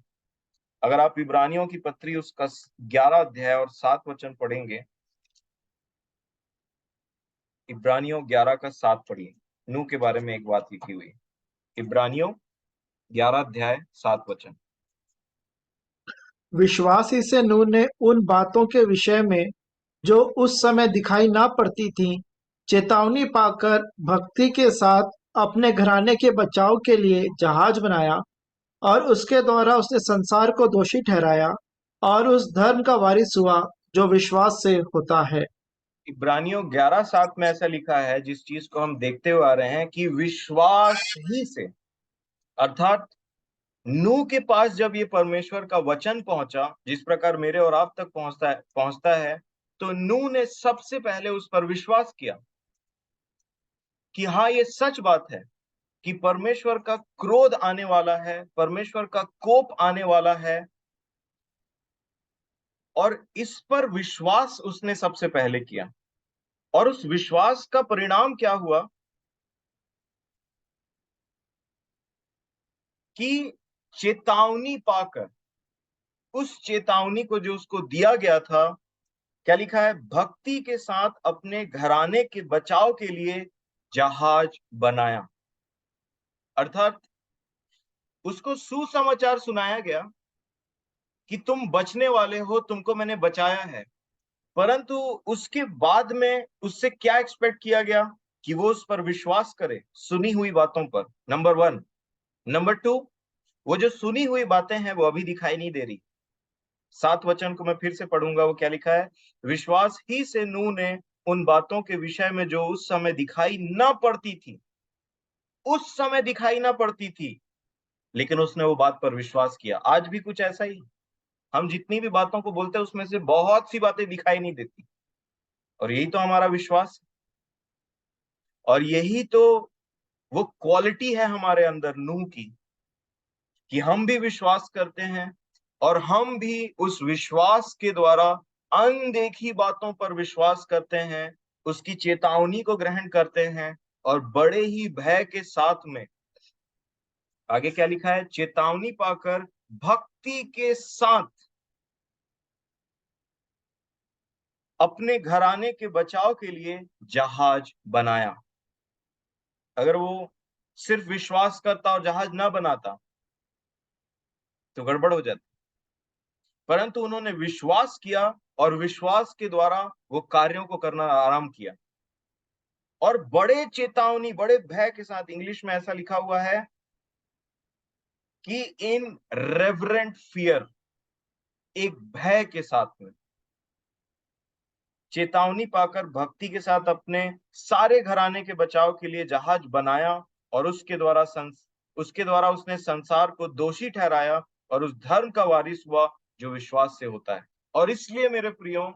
अगर आप इब्रानियों की पत्री उसका 11 अध्याय और 7 वचन पढ़ेंगे, इब्रानियों 11 का 7 पढ़िए, नूह के बारे में एक बात लिखी हुई है। इब्रानियों 11 अध्याय 7 वचन। विश्वासी से नूह ने उन बातों के विषय में जो उस समय दिखाई ना पड़ती थीं, चेतावनी पाकर भक्ति के साथ अपने घराने के बचाव के लिए जहाज बनाया, और उसके द्वारा उसने संसार को दोषी ठहराया और उस धर्म का वारिस हुआ जो विश्वास से होता है। इब्रानियों 11:7 में ऐसा लिखा है, जिस चीज को हम देखते हुए आ रहे हैं कि विश्वास ही से, अर्थात नूह के पास जब ये परमेश्वर का वचन पहुंचा, जिस प्रकार मेरे और आप तक पहुंचता है, तो नूह ने सबसे पहले उस पर विश्वास किया कि हाँ, ये सच बात है कि परमेश्वर का क्रोध आने वाला है, परमेश्वर का कोप आने वाला है। और इस पर विश्वास उसने सबसे पहले किया, और उस विश्वास का परिणाम क्या हुआ कि चेतावनी पाकर, उस चेतावनी को जो उसको दिया गया था, क्या लिखा है, भक्ति के साथ अपने घराने के बचाव के लिए जहाज बनाया। अर्थात उसको सुसमाचार सुनाया गया कि तुम बचने वाले हो, तुमको मैंने बचाया है। परंतु उसके बाद में उससे क्या एक्सपेक्ट किया गया कि वो उस पर विश्वास करे, सुनी हुई बातों पर, नंबर वन। नंबर टू, वो जो सुनी हुई बातें हैं वो अभी दिखाई नहीं दे रही। 7 वचन को मैं फिर से पढ़ूंगा, वो क्या लिखा है, विश्वास ही से नूह ने उन बातों के विषय में जो उस समय दिखाई ना पड़ती थी, उस समय दिखाई ना पड़ती थी, लेकिन उसने वो बात पर विश्वास किया। आज भी कुछ ऐसा ही, हम जितनी भी बातों को बोलते हैं उसमें से बहुत सी बातें दिखाई नहीं देती, और यही तो हमारा विश्वास है। और यही तो वो क्वालिटी है हमारे अंदर नूह की, कि हम भी विश्वास करते हैं, और हम भी उस विश्वास के द्वारा अनदेखी बातों पर विश्वास करते हैं, उसकी चेतावनी को ग्रहण करते हैं, और बड़े ही भय के साथ में, आगे क्या लिखा है, चेतावनी पाकर भक्ति के साथ अपने घराने के बचाव के लिए जहाज बनाया। अगर वो सिर्फ विश्वास करता और जहाज ना बनाता तो गड़बड़ हो जाती। परंतु उन्होंने विश्वास किया, और विश्वास के द्वारा वो कार्यों को करना आरंभ किया, और बड़े चेतावनी, बड़े भय के साथ, इंग्लिश में ऐसा लिखा हुआ है कि इन रेवरेंट फियर, एक भय के साथ में चेतावनी पाकर भक्ति के साथ अपने सारे घराने के बचाव के लिए जहाज बनाया, और उसके द्वारा उसने संसार को दोषी ठहराया, और उस धर्म का वारिस हुआ जो विश्वास से होता है। और इसलिए मेरे प्रियो,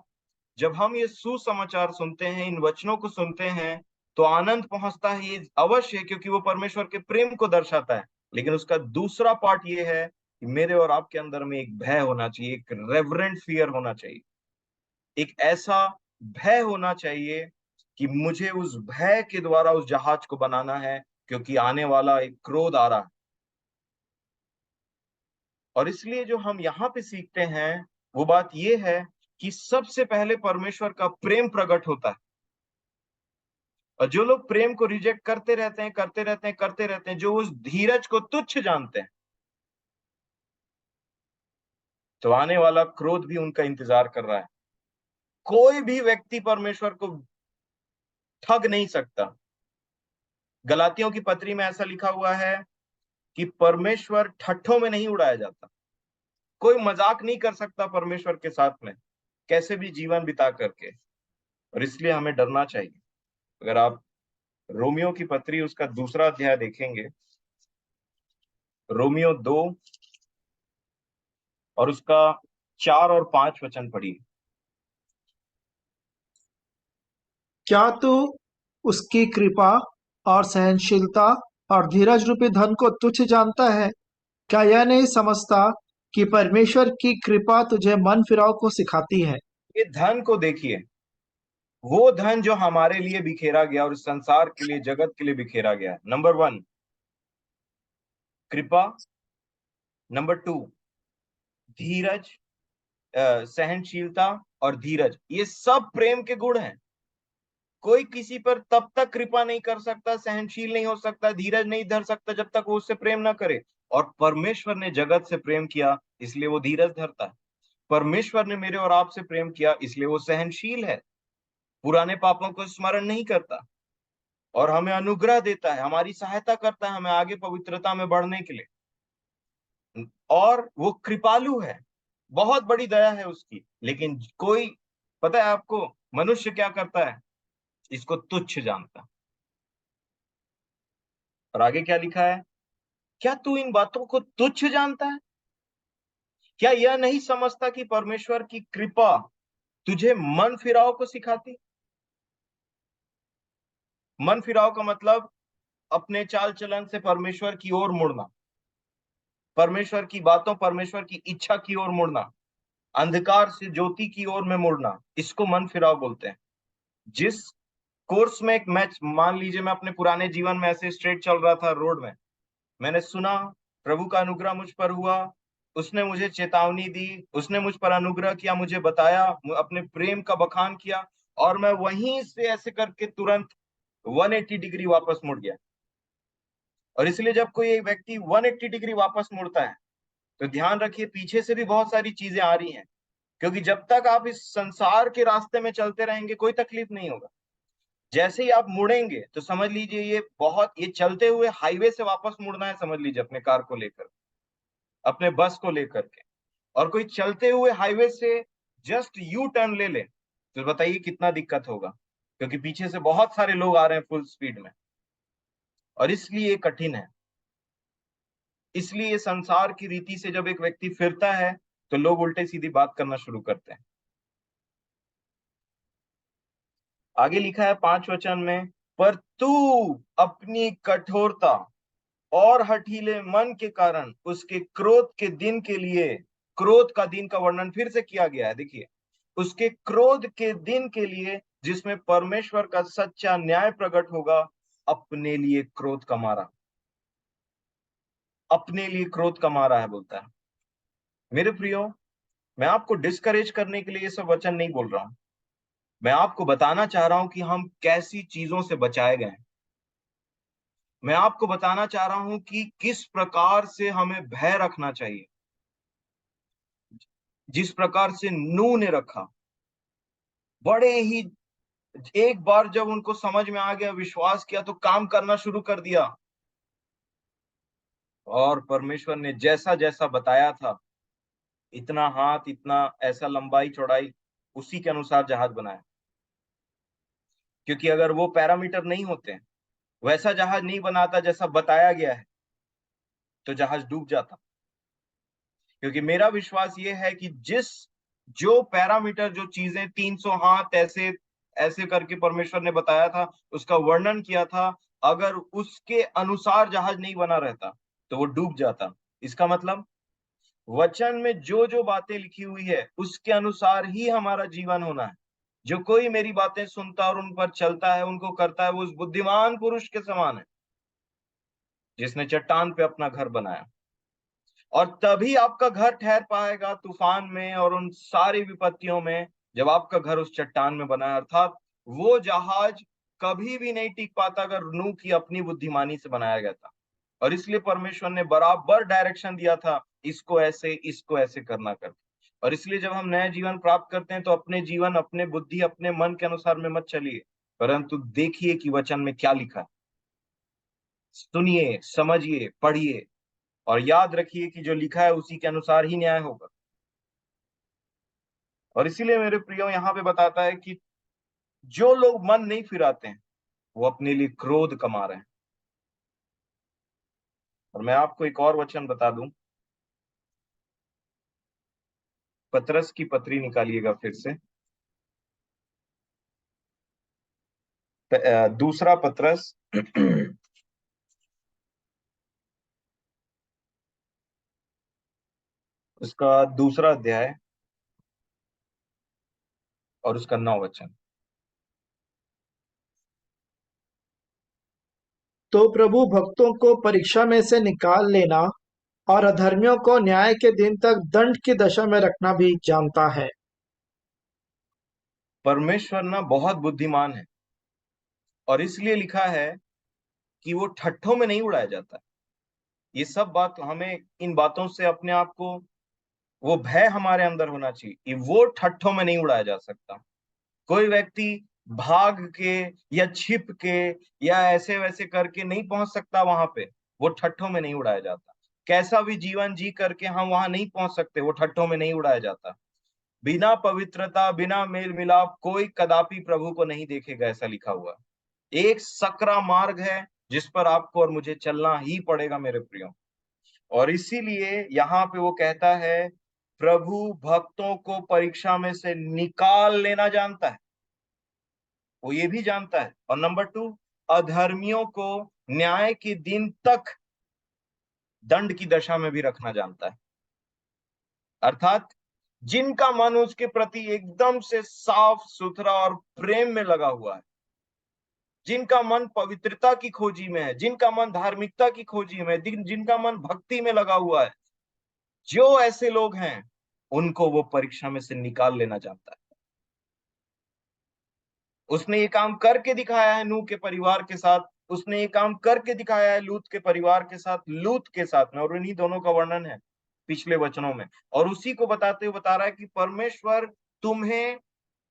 जब हम ये सुसमाचार सुनते हैं, इन वचनों को सुनते हैं, तो आनंद पहुंचता है, ये अवश्य है, क्योंकि वो परमेश्वर के प्रेम को दर्शाता है। लेकिन उसका दूसरा पार्ट ये है कि मेरे और आपके अंदर में एक भय होना चाहिए, एक रेवरेंट फियर होना चाहिए। एक ऐसा भय होना चाहिए कि मुझे उस भय के द्वारा उस जहाज को बनाना है, क्योंकि आने वाला एक क्रोध आ रहा है। और इसलिए जो हम यहाँ पे सीखते हैं वो बात ये है कि सबसे पहले परमेश्वर का प्रेम प्रकट होता है। और जो लोग प्रेम को रिजेक्ट करते रहते हैं, करते रहते हैं, करते रहते हैं, जो उस धीरज को तुच्छ जानते हैं, तो आने वाला क्रोध भी उनका इंतजार कर रहा है। कोई भी व्यक्ति परमेश्वर को ठग नहीं सकता। गलातियों की पत्री में ऐसा लिखा हुआ है कि परमेश्वर ठट्ठों में नहीं उड़ाया जाता। कोई मजाक नहीं कर सकता परमेश्वर के साथ में, कैसे भी जीवन बिता करके। और इसलिए हमें डरना चाहिए। अगर आप रोमियो की पत्री उसका दूसरा अध्याय देखेंगे, रोमियो 2 और उसका 4 और 5 वचन पढ़िए। क्या तू उसकी कृपा और सहनशीलता और धीरज रूपी धन को तुच्छ जानता है? क्या यह नहीं समझता कि परमेश्वर की कृपा तुझे मन फिराव को सिखाती है? ये धन को देखिए, वो धन जो हमारे लिए बिखेरा गया और इस संसार के लिए, जगत के लिए बिखेरा गया है। नंबर 1 कृपा, नंबर 2 धीरज, सहनशीलता और धीरज, ये सब प्रेम के गुण हैं। कोई किसी पर तब तक कृपा नहीं कर सकता, सहनशील नहीं हो सकता, धीरज नहीं धर सकता जब तक वो उससे प्रेम ना करे। और परमेश्वर ने जगत से प्रेम किया, इसलिए वो धीरज धरता है। परमेश्वर ने मेरे और आपसे प्रेम किया, इसलिए वो सहनशील है, पुराने पापों को स्मरण नहीं करता और हमें अनुग्रह देता है, हमारी सहायता करता है हमें आगे पवित्रता में बढ़ने के लिए। और वो कृपालु है, बहुत बड़ी दया है उसकी। लेकिन कोई, पता है आपको, मनुष्य क्या करता है? इसको तुच्छ जानता है। और आगे क्या लिखा है? क्या तू इन बातों को तुच्छ जानता है? क्या यह नहीं समझता कि परमेश्वर की कृपा तुझे मन फिराव को सिखाती? मन फिराव का मतलब अपने चाल चलन से परमेश्वर की ओर मुड़ना, परमेश्वर की बातों, परमेश्वर की इच्छा की ओर मुड़ना, अंधकार से ज्योति की ओर में मुड़ना, इसको मन फिराव बोलते हैं। जिस कोर्स में, एक मैच, मान लीजिए मैं अपने पुराने जीवन में ऐसे स्ट्रेट चल रहा था रोड में, मैंने सुना, प्रभु का अनुग्रह मुझ पर हुआ, उसने मुझे चेतावनी दी, उसने मुझ पर अनुग्रह किया, मुझे बताया, अपने प्रेम का बखान किया, और मैं वहीं से ऐसे करके तुरंत 180 डिग्री वापस मुड़ गया। और इसलिए जब कोई एक व्यक्ति 180 डिग्री वापस मुड़ता है, तो ध्यान रखिए पीछे से भी बहुत सारी चीजें आ रही हैं। क्योंकि जब तक आप इस संसार के रास्ते में चलते रहेंगे कोई तकलीफ नहीं होगा। जैसे ही आप मुड़ेंगे तो समझ लीजिए ये चलते हुए हाईवे से वापस मुड़ना है, समझ लीजिए, अपने कार को लेकर, अपने बस को लेकर के। और कोई चलते हुए हाईवे से जस्ट यू टर्न ले ले, तो बताइए कितना दिक्कत होगा, क्योंकि पीछे से बहुत सारे लोग आ रहे हैं फुल स्पीड में। और इसलिए ये कठिन है। इसलिए ये संसार की रीति से जब एक व्यक्ति फिरता है तो लोग उल्टे सीधी बात करना शुरू करते हैं। आगे लिखा है 5 वचन में, पर तू अपनी कठोरता और हठीले मन के कारण उसके क्रोध के दिन के लिए, क्रोध का दिन का वर्णन फिर से किया गया है, देखिए, उसके क्रोध के दिन के लिए जिसमें परमेश्वर का सच्चा न्याय प्रकट होगा, अपने लिए क्रोध कमा रहा, अपने लिए क्रोध कमा रहा है, बोलता है। मेरे प्रियो, मैं आपको डिस्करेज करने के लिए ये सब वचन नहीं बोल रहा हूं। मैं आपको बताना चाह रहा हूं कि हम कैसी चीजों से बचाए गए हैं। मैं आपको बताना चाह रहा हूं कि किस प्रकार से हमें भय रखना चाहिए, जिस प्रकार से नूह ने रखा। बड़े ही, एक बार जब उनको समझ में आ गया, विश्वास किया, तो काम करना शुरू कर दिया। और परमेश्वर ने जैसा जैसा बताया था, इतना हाथ, इतना ऐसा लंबाई चौड़ाई, उसी के अनुसार जहाज बनाया। क्योंकि अगर वो पैरामीटर नहीं होते, वैसा जहाज नहीं बनाता जैसा बताया गया है, तो जहाज डूब जाता। क्योंकि मेरा विश्वास ये है कि जो पैरामीटर, जो चीजें 300 हाथ ऐसे ऐसे करके परमेश्वर ने बताया था, उसका वर्णन किया था, अगर उसके अनुसार जहाज नहीं बना रहता तो वो डूब जाता। इसका मतलब वचन में जो जो बातें लिखी हुई है उसके अनुसार ही हमारा जीवन होना है। जो कोई मेरी बातें सुनता और उन पर चलता है, उनको करता है, वो उस बुद्धिमान पुरुष के समान है जिसने चट्टान पे अपना घर बनाया। और तभी आपका घर ठहर पाएगा तूफान में और उन सारी विपत्तियों में, जब आपका घर उस चट्टान में बना है। अर्थात वो जहाज कभी भी नहीं टिक पाता अगर नूह की अपनी बुद्धिमानी से बनाया गया था। और इसलिए परमेश्वर ने बराबर डायरेक्शन दिया था, इसको ऐसे करना कर। और इसलिए जब हम नया जीवन प्राप्त करते हैं तो अपने जीवन, अपने बुद्धि, अपने मन के अनुसार में मत चलिए, परंतु देखिए कि वचन में क्या लिखा है। सुनिए, समझिए, पढ़िए, और याद रखिए कि जो लिखा है उसी के अनुसार ही न्याय होगा। और इसीलिए मेरे प्रियो यहाँ पे बताता है कि जो लोग मन नहीं फिराते हैं वो अपने लिए क्रोध कमा रहे हैं। और मैं आपको एक और वचन बता दूं, पतरस की पत्री निकालिएगा फिर से, दूसरा पतरस उसका दूसरा अध्याय और उसका 9 वचन। तो प्रभु भक्तों को परीक्षा में से निकाल लेना और अधर्मियों को न्याय के दिन तक दंड की दशा में रखना भी जानता है। परमेश्वर ना बहुत बुद्धिमान है, और इसलिए लिखा है कि वो ठट्ठों में नहीं उड़ाया जाता। ये सब बात हमें, इन बातों से अपने आप को, वो भय हमारे अंदर होना चाहिए कि वो ठट्ठों में नहीं उड़ाया जा सकता। कोई व्यक्ति भाग के या छिप के या ऐसे वैसे करके नहीं पहुंच सकता वहां पे। वो ठट्ठों में नहीं उड़ाया जाता। कैसा भी जीवन जी करके हम वहां नहीं पहुंच सकते, वो ठट्ठों में नहीं उड़ाया जाता। बिना पवित्रता, बिना मेल मिलाप कोई कदापि प्रभु को नहीं देखेगा, ऐसा लिखा हुआ है। एक सकरा मार्ग है जिस पर आपको और मुझे चलना ही पड़ेगा मेरे प्रियो। और इसीलिए यहाँ पे वो कहता है, प्रभु भक्तों को परीक्षा में से निकाल लेना जानता है, वो ये भी जानता है। और नंबर 2, अधर्मियों को न्याय के दिन तक दंड की दशा में भी रखना जानता है। अर्थात जिनका मन उसके प्रति एकदम से साफ सुथरा और प्रेम में लगा हुआ है, जिनका मन पवित्रता की खोजी में है, जिनका मन धार्मिकता की खोजी में है, जिनका मन भक्ति में लगा हुआ है, जो ऐसे लोग हैं उनको वो परीक्षा में से निकाल लेना चाहता है। उसने ये काम करके दिखाया है नूह के परिवार के साथ, उसने ये काम करके दिखाया है लूत के परिवार के साथ, लूत के साथ में, और इन्हीं दोनों का वर्णन है पिछले वचनों में। और उसी को बताते हुए बता रहा है कि परमेश्वर तुम्हें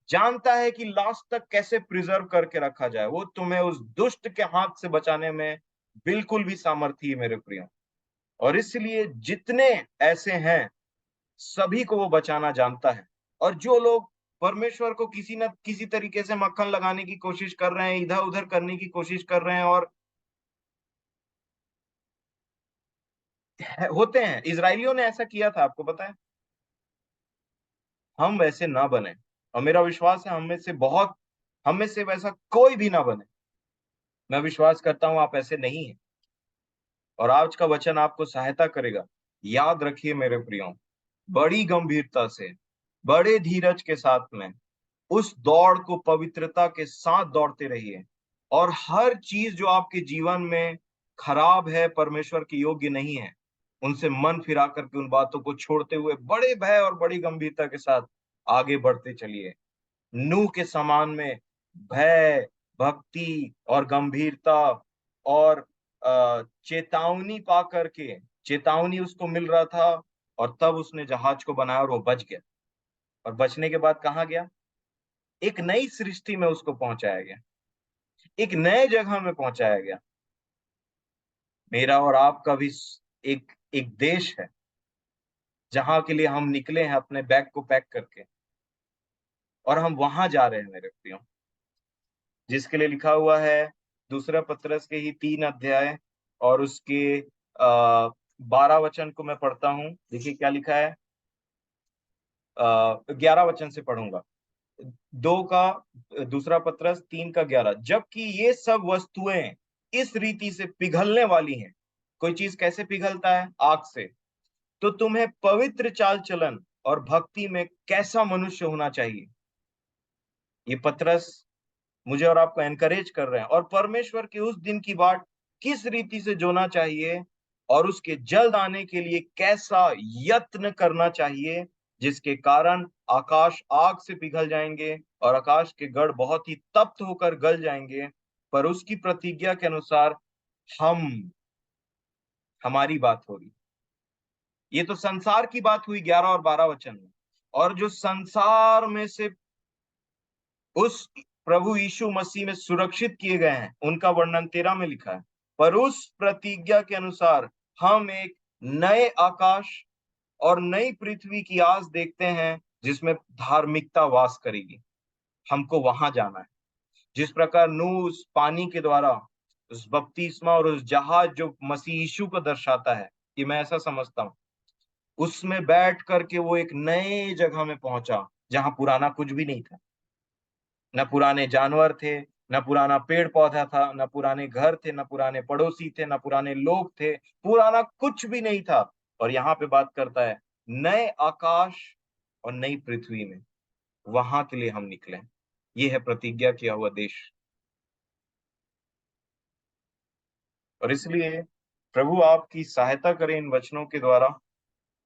जानता है कि लास्ट तक कैसे प्रिजर्व करके रखा जाए। वो तुम्हें उस दुष्ट के हाथ से बचाने में बिल्कुल भी सामर्थी है मेरे प्रियो। और इसलिए जितने ऐसे हैं सभी को वो बचाना जानता है। और जो लोग परमेश्वर को किसी न किसी तरीके से मक्खन लगाने की कोशिश कर रहे हैं, इधर उधर करने की कोशिश कर रहे हैं, और होते हैं, इजरायलियों ने ऐसा किया था, आपको पता है। हम वैसे ना बने, और मेरा विश्वास है हम में से वैसा कोई भी ना बने। मैं विश्वास करता हूं आप ऐसे नहीं हैं, और आज का वचन आपको सहायता करेगा। याद रखिए मेरे प्रियो, बड़ी गंभीरता से, बड़े धीरज के साथ में उस दौड़ को पवित्रता के साथ दौड़ते रहिए। और हर चीज जो आपके जीवन में खराब है, परमेश्वर के योग्य नहीं है, उनसे मन फिरा करके उन बातों को छोड़ते हुए बड़े भय और बड़ी गंभीरता के साथ आगे बढ़ते चलिए। नूह के समान में भय, भक्ति और गंभीरता और चेतावनी पा करके, चेतावनी उसको मिल रहा था, और तब उसने जहाज को बनाया और वो बच गया। और बचने के बाद कहाँ गया? एक नई सृष्टि में उसको पहुंचाया गया, एक नए जगह में पहुंचाया गया। मेरा और आपका भी एक एक देश है जहां के लिए हम निकले हैं अपने बैग को पैक करके, और हम वहां जा रहे हैं मेरे प्रियो, जिसके लिए लिखा हुआ है दूसरा पतरस के ही 3 अध्याय और उसके 12 वचन को मैं पढ़ता हूं। देखिए क्या लिखा है, 11 वचन से पढ़ूंगा। दो का दूसरा पत्रस 3 का 11, जबकि ये सब वस्तुएं इस रीति से पिघलने वाली हैं। कोई चीज कैसे पिघलता है? आग से। तो तुम्हें पवित्र चाल चलन और भक्ति में कैसा मनुष्य होना चाहिए। ये पतरस मुझे और आपको एनकरेज कर रहे हैं, और परमेश्वर के उस दिन की बाट किस रीति से जोना चाहिए, और उसके जल्द आने के लिए कैसा यत्न करना चाहिए, जिसके कारण आकाश आग से पिघल जाएंगे और आकाश के गढ़ बहुत ही तप्त होकर गल जाएंगे, पर उसकी प्रतिज्ञा के अनुसार हम हमारी बात हो रही। ये तो संसार की बात हुई 11 और 12 वचन में, और जो संसार में से उस प्रभु यीशु मसीह में सुरक्षित किए गए हैं उनका वर्णन 13 में लिखा है। पर उस प्रतिज्ञा के अनुसार हम एक नए आकाश और नई पृथ्वी की आस देखते हैं जिसमें धार्मिकता वास करेगी। हमको वहां जाना है। जिस प्रकार नूह उस पानी के द्वारा उस बपतिस्मा और उस जहाज जो मसीह यीशु को दर्शाता है, कि मैं ऐसा समझता हूं, उसमें बैठ करके वो एक नए जगह में पहुंचा जहां पुराना कुछ भी नहीं था। न पुराने जानवर थे, न पुराना पेड़ पौधा था, न पुराने घर थे, न पुराने पड़ोसी थे, न पुराने लोग थे। पुराना कुछ भी नहीं था। और यहाँ पे बात करता है नए आकाश और नई पृथ्वी में, वहां के लिए हम निकले। ये है प्रतिज्ञा किया हुआ देश। और इसलिए प्रभु आपकी सहायता करें इन वचनों के द्वारा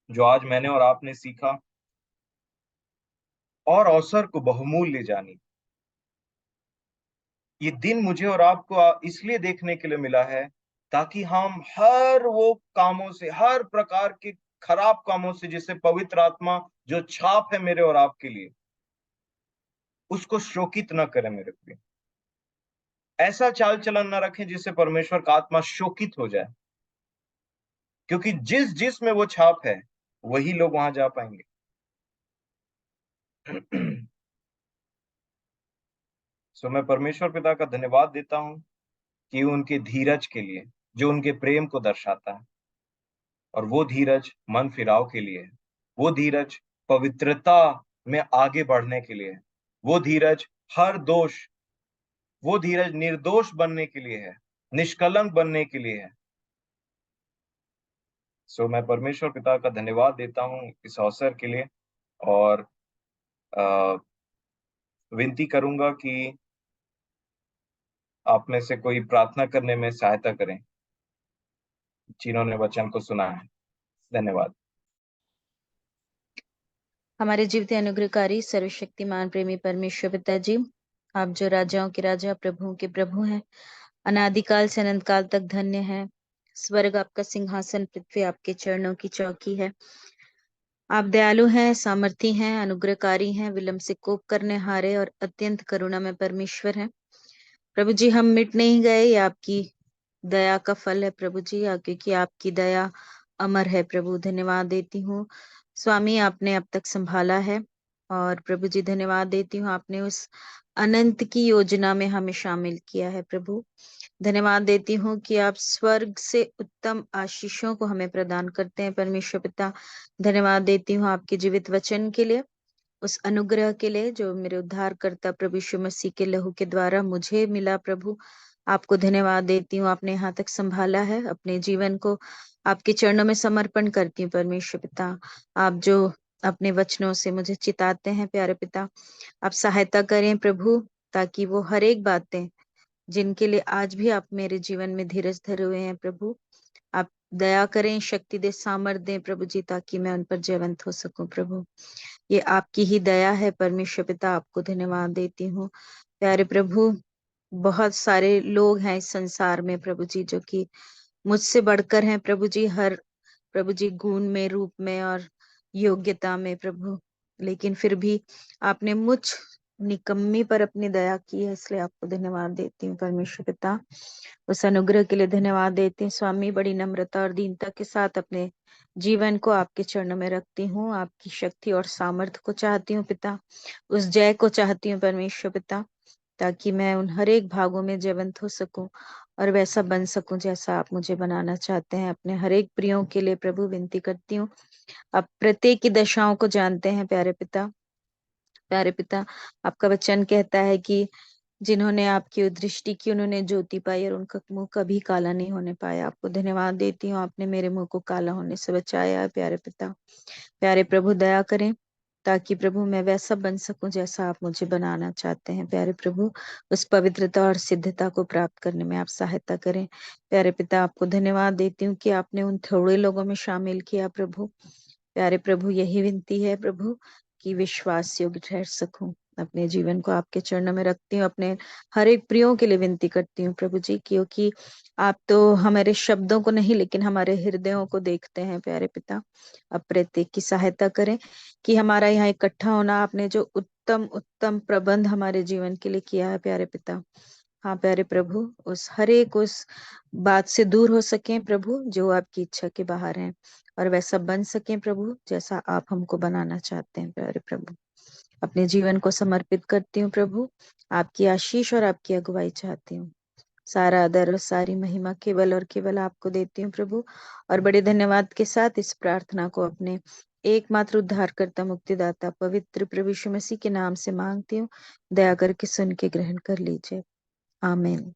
जो आज मैंने और आपने सीखा, और अवसर को बहुमूल्य जानी। ये दिन मुझे और आपको इसलिए देखने के लिए मिला है ताकि हम हर वो कामों से, हर प्रकार के खराब कामों से, जिससे पवित्र आत्मा जो छाप है मेरे और आपके लिए, उसको शोकित न करें मेरे प्रिय। ऐसा चाल चलन न रखें जिससे परमेश्वर का आत्मा शोकित हो जाए, क्योंकि जिस जिस में वो छाप है वही लोग वहां जा पाएंगे। सो मैं परमेश्वर पिता का धन्यवाद देता हूं कि उनके धीरज के लिए जो उनके प्रेम को दर्शाता है, और वो धीरज मन फिराव के लिए है। वो धीरज पवित्रता में आगे बढ़ने के लिए है। वो धीरज हर दोष, वो धीरज निर्दोष बनने के लिए है, निष्कलंक बनने के लिए है। सो मैं परमेश्वर पिता का धन्यवाद देता हूँ इस अवसर के लिए, और अ, विनती करूंगा कि आप में से कोई प्रार्थना करने में सहायता करें जिन्होंने वचन को सुना है। धन्यवाद। हमारे जीवित अनुग्रहकारी सर्वशक्तिमान प्रेमी परमेश्वर पिता जी, आप जो राजाओं के राजा, प्रभुओं के प्रभु हैं, अनादिकाल से अनंत काल तक धन्य है। स्वर्ग आपका सिंहासन, पृथ्वी आपके चरणों की चौकी है। आप दयालु हैं, सामर्थी हैं, अनुग्रहकारी हैं, विलंब से कोप करने हारे और अत्यंत करुणा में परमेश्वर हैं। प्रभु जी, हम मिट नहीं गए, ये आपकी दया का फल है प्रभु जी, क्योंकि आपकी दया अमर है। प्रभु धन्यवाद देती हूँ स्वामी, आपने अब तक संभाला है। और प्रभु जी धन्यवाद देती हूँ, आपने उस अनंत की योजना में हमें शामिल किया है। प्रभु धन्यवाद देती हूँ कि आप स्वर्ग से उत्तम आशीषों को हमें प्रदान करते हैं। परमेश्वर पिता, धन्यवाद देती हूँ आपके जीवित वचन के लिए, उस अनुग्रह के लिए जो मेरे उद्धारकर्ता प्रभु यीशु मसीह के लहू के द्वारा मुझे मिला। प्रभु आपको धन्यवाद देती हूँ, आपने यहाँ तक संभाला है। अपने जीवन को आपके चरणों में समर्पण करती हूँ। परमेश्वर पिता, आप जो अपने वचनों से मुझे चिताते हैं, प्यारे पिता, आप सहायता करें प्रभु, ताकि वो हर एक बातें जिनके लिए आज भी आप मेरे जीवन में धीरज धरे हुए हैं, प्रभु आप दया करें, शक्ति दे, सामर्थ दें प्रभु जी, ताकि मैं उन पर जयवंत हो सकूं। प्रभु ये आपकी ही दया है। परमेश्वर पिता, आपको धन्यवाद देती हूँ। प्यारे प्रभु, बहुत सारे लोग हैं इस संसार में प्रभु जी, जो कि मुझसे बढ़कर हैं प्रभु जी, हर प्रभु जी गुण में, रूप में और योग्यता में प्रभु, लेकिन फिर भी आपने मुझ निकम्मी पर अपनी दया की है, इसलिए आपको धन्यवाद देती हूँ। परमेश्वर पिता, उस अनुग्रह के लिए धन्यवाद देती हूँ स्वामी। बड़ी नम्रता और दीनता के साथ अपने जीवन को आपके चरणों में रखती हूँ। आपकी शक्ति और सामर्थ्य को चाहती हूँ पिता, उस जय को चाहती हूँ परमेश्वर पिता, ताकि मैं उन हर एक भागों में जीवंत हो सकूं और वैसा बन सकूं जैसा आप मुझे बनाना चाहते हैं। अपने हर एक प्रियों के लिए प्रभु विनती करती हूँ, आप प्रत्येक की दशाओं को जानते हैं प्यारे पिता। प्यारे पिता, आपका वचन कहता है कि जिन्होंने आपकी दृष्टि की उन्होंने ज्योति पाई और उनका मुंह कभी काला नहीं होने पाया। आपको धन्यवाद देती हूँ, आपने मेरे मुंह को काला होने से बचाया है। प्यारे पिता, प्यारे प्रभु दया करें ताकि प्रभु मैं वैसा बन सकूं जैसा आप मुझे बनाना चाहते हैं। प्यारे प्रभु, उस पवित्रता और सिद्धता को प्राप्त करने में आप सहायता करें। प्यारे पिता, आपको धन्यवाद देती हूँ कि आपने उन थोड़े लोगों में शामिल किया प्रभु। प्यारे प्रभु, यही विनती है प्रभु कि विश्वास योग्य ठहर सकूं। अपने जीवन को आपके चरणों में रखती हूँ, अपने हर एक प्रियों के लिए विनती करती हूँ प्रभु जी, क्योंकि आप तो हमारे शब्दों को नहीं लेकिन हमारे हृदयों को देखते हैं। प्यारे पिता, अब प्रत्येक की सहायता करें कि हमारा यहाँ इकट्ठा होना आपने जो उत्तम उत्तम प्रबंध हमारे जीवन के लिए किया है प्यारे पिता, हाँ प्यारे प्रभु, उस हर एक उस बात से दूर हो सके प्रभु जो आपकी इच्छा के बाहर है, और वैसा बन सके प्रभु जैसा आप हमको बनाना चाहते हैं। प्यारे प्रभु, अपने जीवन को समर्पित करती हूँ प्रभु, आपकी आशीष और आपकी अगुवाई चाहती हूँ। सारा आदर और सारी महिमा केवल और केवल आपको देती हूँ प्रभु, और बड़े धन्यवाद के साथ इस प्रार्थना को अपने एकमात्र उद्धारकर्ता मुक्तिदाता पवित्र प्रभु यीशु मसीह के नाम से मांगती हूँ। दया करके सुन के ग्रहण कर लीजिए, आमीन।